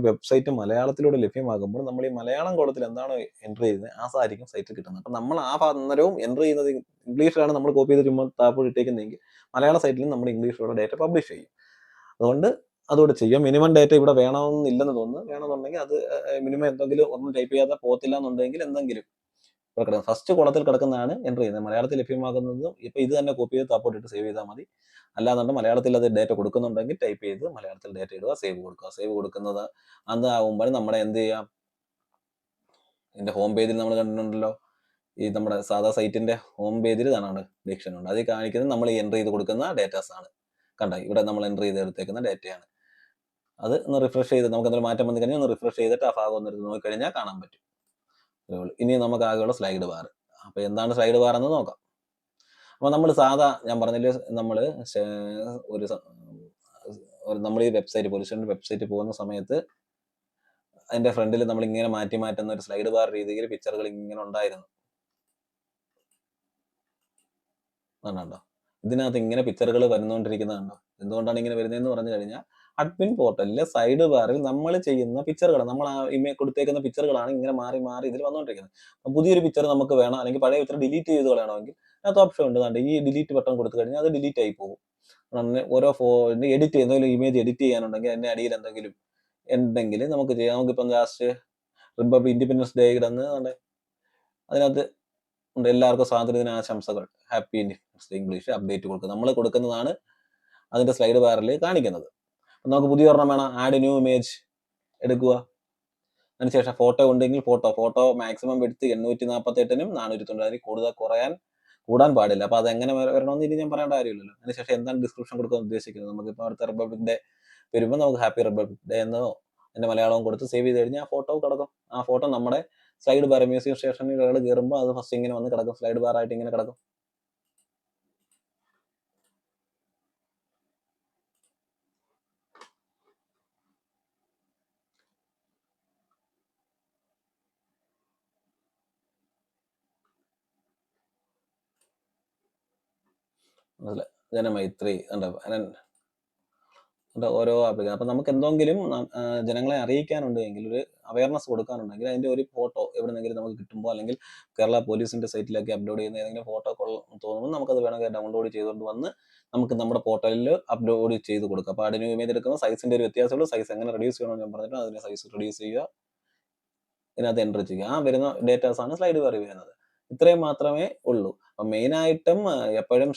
Speaker 1: വെബ്സൈറ്റ് മലയാളത്തിലൂടെ ലഭ്യമാകുമ്പോൾ നമ്മൾ ഈ മലയാളം കോളത്തിൽ എന്താണോ എൻ്റർ ചെയ്യുന്നത് ആ സാരിക്കും സൈറ്റിൽ കിട്ടുന്നത്. അപ്പം നമ്മൾ ആ അന്നേരവും എൻ്റർ ചെയ്യുന്നത് ഇംഗ്ലീഷിലാണ് നമ്മൾ കോപ്പി ചെയ്ത് ചുമ്മാ താപ്പോട്ട് ഇട്ടേക്കുന്നതെങ്കിൽ മലയാള സൈറ്റിലും നമ്മൾ ഇംഗ്ലീഷിലുള്ള ഡേറ്റ പബ്ലിഷ് ചെയ്യും. അതുകൊണ്ട് അതോടെ ചെയ്യാം. മിനിമം ഡേറ്റ ഇവിടെ വേണമെന്നില്ലെന്ന് തോന്നുന്നു. വേണമെന്നുണ്ടെങ്കിൽ അത് മിനിമം എന്തെങ്കിലും ഒന്നും ടൈപ്പ് ചെയ്യാതെ പോകത്തില്ല എന്നുണ്ടെങ്കിൽ എന്തെങ്കിലും ഫസ്റ്റ് കോളത്തിൽ കിടക്കുന്നതാണ് എൻ്റർ ചെയ്യുന്നത്. മലയാളത്തിൽ ലഭ്യമാകുന്നതും ഇപ്പൊ ഇത് തന്നെ കോപ്പി ചെയ്ത് താപ്പോട്ടിട്ട് സേവ് ചെയ്താൽ മതി. അല്ലാന്നുണ്ടെങ്കിൽ മലയാളത്തിൽ അത് ഡേറ്റ കൊടുക്കുന്നുണ്ടെങ്കിൽ ടൈപ്പ് ചെയ്ത് മലയാളത്തിൽ ഡേറ്റ ഇടുക, സേവ് കൊടുക്കുക. സേവ് കൊടുക്കുന്നത് അതാകുമ്പോൾ നമ്മുടെ എന്ത് ചെയ്യാം, ഇതിന്റെ ഹോം പേജിൽ നമ്മൾ കണ്ടിട്ടുണ്ടല്ലോ, ഈ നമ്മുടെ സാധാ സൈറ്റിന്റെ ഹോം പേജിൽ ഇതാണ് ഡിക്ഷൻ ഉണ്ട്. അതിൽ കാണിക്കുന്നത് നമ്മൾ എൻ്റർ ചെയ്ത് കൊടുക്കുന്ന ഡേറ്റാസ് ആണ്. കണ്ട ഇവിടെ നമ്മൾ എൻ്റർ ചെയ്ത് എടുത്തേക്കുന്ന ഡേറ്റയാണ്. അത് ഒന്ന് റിഫ്രഷ് ചെയ്ത് നമുക്ക് എന്തെങ്കിലും മാറ്റം വന്നു കഴിഞ്ഞാൽ ഒന്ന് റിഫ്രഷ് ചെയ്തിട്ട് ആ ഭാഗം ഒന്ന് എടുത്ത് നോക്കിക്കഴിഞ്ഞാൽ കാണാൻ പറ്റും. ഇനി നമുക്ക് ആകെയുള്ള സ്ലൈഡ് ബാർ. അപ്പൊ എന്താണ് സ്ലൈഡ് ബാർ എന്ന് നോക്കാം. അപ്പൊ നമ്മൾ സാധാ ഞാൻ പറഞ്ഞില്ലേ, നമ്മൾ നമ്മൾ ഈ വെബ്സൈറ്റ് പൊല്യൂഷന്റെ വെബ്സൈറ്റ് പോകുന്ന സമയത്ത് അതിന്റെ ഫ്രണ്ടിൽ നമ്മൾ ഇങ്ങനെ മാറ്റുന്ന ഒരു സ്ലൈഡ് ബാർ രീതിയിൽ പിക്ചറുകൾ ഇങ്ങനെ ഉണ്ടായിരുന്നു. കണ്ടോ, ഇതിനകത്ത് ഇങ്ങനെ പിക്ചറുകൾ വരുന്നോണ്ടിരിക്കുന്നതുണ്ടോ? എന്തുകൊണ്ടാണ് ഇങ്ങനെ വരുന്നതെന്ന് പറഞ്ഞു കഴിഞ്ഞാൽ അഡ്മിൻ പോർട്ടലിലെ സൈഡ് ബാറിൽ നമ്മൾ ചെയ്യുന്ന പിക്ചറുകൾ, നമ്മൾ കൊടുത്തേക്കുന്ന പിക്ചറുകളാണ് ഇങ്ങനെ മാറി മാറി ഇതിൽ വന്നുകൊണ്ടിരിക്കുന്നത്. പുതിയൊരു പിക്ചർ നമുക്ക് വേണം, അല്ലെങ്കിൽ പഴയ പിക്ചർ ഡിലീറ്റ് ചെയ്ത് കളയണമെങ്കിൽ അതിനകത്ത് ഓപ്ഷൻ ഉണ്ട്. ഈ ഡിലീറ്റ് ബട്ടൺ കൊടുത്തു കഴിഞ്ഞാൽ അത് ഡിലീറ്റ് ആയി പോകും. ഓരോ എഡിറ്റ് എന്തെങ്കിലും ഇമേജ് എഡിറ്റ് ചെയ്യാനുണ്ടെങ്കിൽ അതിന്റെ അടിയിൽ എന്തെങ്കിലും ഉണ്ടെങ്കിൽ നമുക്ക് ചെയ്യാം. നമുക്കിപ്പം ലാസ്റ്റ് റിപ്പബ്ലിക് ഇൻഡിപെൻഡൻസ് ഡേ ഇടന്ന് അതിനകത്ത് ഉണ്ട് എല്ലാവർക്കും സ്വാതന്ത്ര്യദിന ആശംസകൾ, happy independence day English update കൊടുക്കുക. നമ്മൾ കൊടുക്കുന്നതാണ് അതിന്റെ സ്ലൈഡ് ബാറിൽ കാണിക്കുന്നത്. നമുക്ക് പുതിയ ഒരെണ്ണം വേണം, ആഡ് ന്യൂ ഇമേജ് എടുക്കുക. അതിനുശേഷം ഫോട്ടോ ഉണ്ടെങ്കിൽ ഫോട്ടോ മാക്സിമം എടുത്ത് 848-നും 490 കൂടാൻ പാടില്ല. അപ്പൊ അതെങ്ങനെ വരണമെന്ന് ഇനി ഞാൻ പറയേണ്ട കാര്യമില്ലല്ലോ. അതിനുശേഷം എന്താണ് ഡിസ്ക്രിപ്ഷൻ കൊടുക്കാൻ ഉദ്ദേശിക്കുന്നത്, നമുക്കിപ്പോൾ അടുത്ത റിപ്പബ്ലിക് ഡേ വരുമ്പോൾ നമുക്ക് ഹാപ്പി റിപ്പബ്ലിക് ഡേ എന്നോ അതിന്റെ മലയാളവും കൊടുത്ത് സേവ് ചെയ്ത് കഴിഞ്ഞാൽ ആ ഫോട്ടോ കിടക്കും. ആ ഫോട്ടോ നമ്മുടെ സ്ലൈഡ് ബാർ മ്യൂസിയം സ്റ്റേഷനിൽ കയറുമ്പോൾ അത് ഫസ്റ്റ് ഇങ്ങനെ വന്ന് കിടക്കും, സ്ലൈഡ് ബാർ ആയിട്ട് ഇങ്ങനെ കിടക്കും. ജനമൈത്രി ഓരോ ആപ്ലിക്കേഷൻ. അപ്പൊ നമുക്ക് എന്തെങ്കിലും ജനങ്ങളെ അറിയിക്കാനുണ്ടെങ്കിൽ, ഒരു അവയർനെസ് കൊടുക്കാനുണ്ടെങ്കിൽ അതിന്റെ ഒരു ഫോട്ടോ എവിടെന്നെങ്കിലും നമുക്ക് കിട്ടുമ്പോൾ, അല്ലെങ്കിൽ കേരള പോലീസിന്റെ സൈറ്റിലേക്ക് അപ്ലോഡ് ചെയ്യുന്ന ഏതെങ്കിലും ഫോട്ടോ തോന്നുമ്പോൾ നമുക്കത് വേണമെങ്കിൽ ഡൗൺലോഡ് ചെയ്തുകൊണ്ട് വന്ന് നമുക്ക് നമ്മുടെ പോർട്ടലിൽ അപ്ലോഡ് ചെയ്ത് കൊടുക്കാം. അപ്പൊ ആഡ് ന്യൂ ഇമേജ് എടുക്കുമ്പോൾ സൈസിന്റെ ഒരു വ്യത്യാസമുള്ളൂ. സൈസ് എങ്ങനെ റെഡ്യൂസ് ചെയ്യണമെന്ന് ഞാൻ പറഞ്ഞിട്ട് അതിന്റെ സൈസ് റെഡ്യൂസ് ചെയ്യുക, ഇതിനകത്ത് എൻ്റർ ചെയ്യുക. ആ വരുന്ന ഡേറ്റാസ് ആണ് സ്ലൈഡ് ബാറിൽ വരുന്നത്. ഇത്രയും മാത്രമേ ഉള്ളൂ. അപ്പൊ മെയിൻ ആയിട്ടും എപ്പോഴും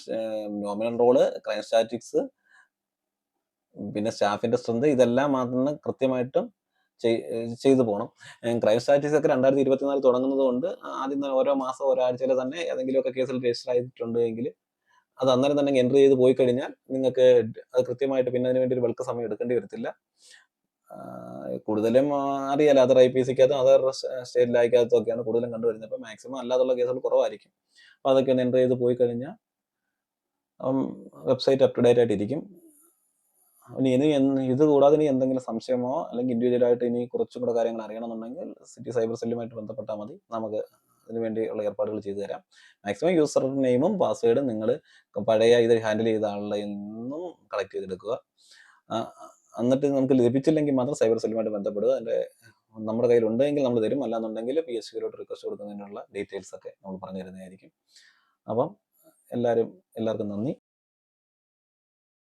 Speaker 1: നോമിനൽ റോള്, ക്രൈം സ്റ്റാറ്റിക്സ്, പിന്നെ സ്റ്റാഫിന്റെ സ്ട്രെങ്ത്, ഇതെല്ലാം മാത്രം കൃത്യമായിട്ടും ചെയ്തു പോകണം. ക്രൈം സ്റ്റാറ്റിക്സ് ഒക്കെ 2024 തുടങ്ങുന്നത് കൊണ്ട് ആദ്യം ഓരോ മാസം ഒരാഴ്ചയിൽ തന്നെ ഏതെങ്കിലുമൊക്കെ കേസിൽ രജിസ്റ്റർ ആയിട്ടുണ്ടെങ്കിൽ അത് അന്നേരം തന്നെ എൻ്റർ ചെയ്ത് പോയി കഴിഞ്ഞാൽ നിങ്ങൾക്ക് അത് കൃത്യമായിട്ട് പിന്നെ അതിന് വേണ്ടി ഒരു വെൾക്ക് സമയം എടുക്കേണ്ടി വരത്തില്ല. കൂടുതലും അറിയാലോ, അതർ IPCക്കകത്തും അതർ സ്റ്റേറ്റ് ലായ്ക്കകത്തും ഒക്കെയാണ് കൂടുതലും കണ്ടുവരുന്നത്. അപ്പൊ മാക്സിമം അല്ലാതുള്ള കേസുകൾ കുറവായിരിക്കും. അപ്പൊ അതൊക്കെ ഒന്ന് എൻ്റർ ചെയ്ത് പോയി കഴിഞ്ഞാൽ വെബ്സൈറ്റ് അപ് ടു ഡേറ്റ് ആയിട്ടിരിക്കും. ഇനി ഇത് കൂടാതെ ഇനി എന്തെങ്കിലും സംശയമോ അല്ലെങ്കിൽ ഇൻഡിവിജ്വലായിട്ട് ഇനി കുറച്ചും കൂടെ കാര്യങ്ങൾ അറിയണമെന്നുണ്ടെങ്കിൽ സിറ്റി സൈബർ സെല്ലുമായിട്ട് ബന്ധപ്പെട്ടാൽ മതി. നമുക്ക് അതിനുവേണ്ടിയുള്ള ഏർപ്പാടുകൾ ചെയ്തു തരാം. മാക്സിമം യൂസർ നെയിമും പാസ്വേഡും നിങ്ങൾ പഴയ ഇത് ഹാൻഡിൽ ചെയ്ത ആളുടെ നിന്നും കളക്ട് ചെയ്തെടുക്കുക. എന്നിട്ട് നമുക്ക് ലഭിച്ചില്ലെങ്കിൽ മാത്രം സൈബർ സെല്ലുമായിട്ട് ബന്ധപ്പെടുക. അതിന്റെ നമ്മുടെ കയ്യിൽ ഉണ്ടെങ്കിൽ നമ്മൾ തരും, അല്ലാന്നുണ്ടെങ്കിൽ PSCയിലോട്ട് റിക്വസ്റ്റ് കൊടുക്കുന്നതിനുള്ള ഡീറ്റെയിൽസ് ഒക്കെ നമ്മൾ പറഞ്ഞു തരുന്നതായിരിക്കും. അപ്പം എല്ലാവർക്കും നന്ദി.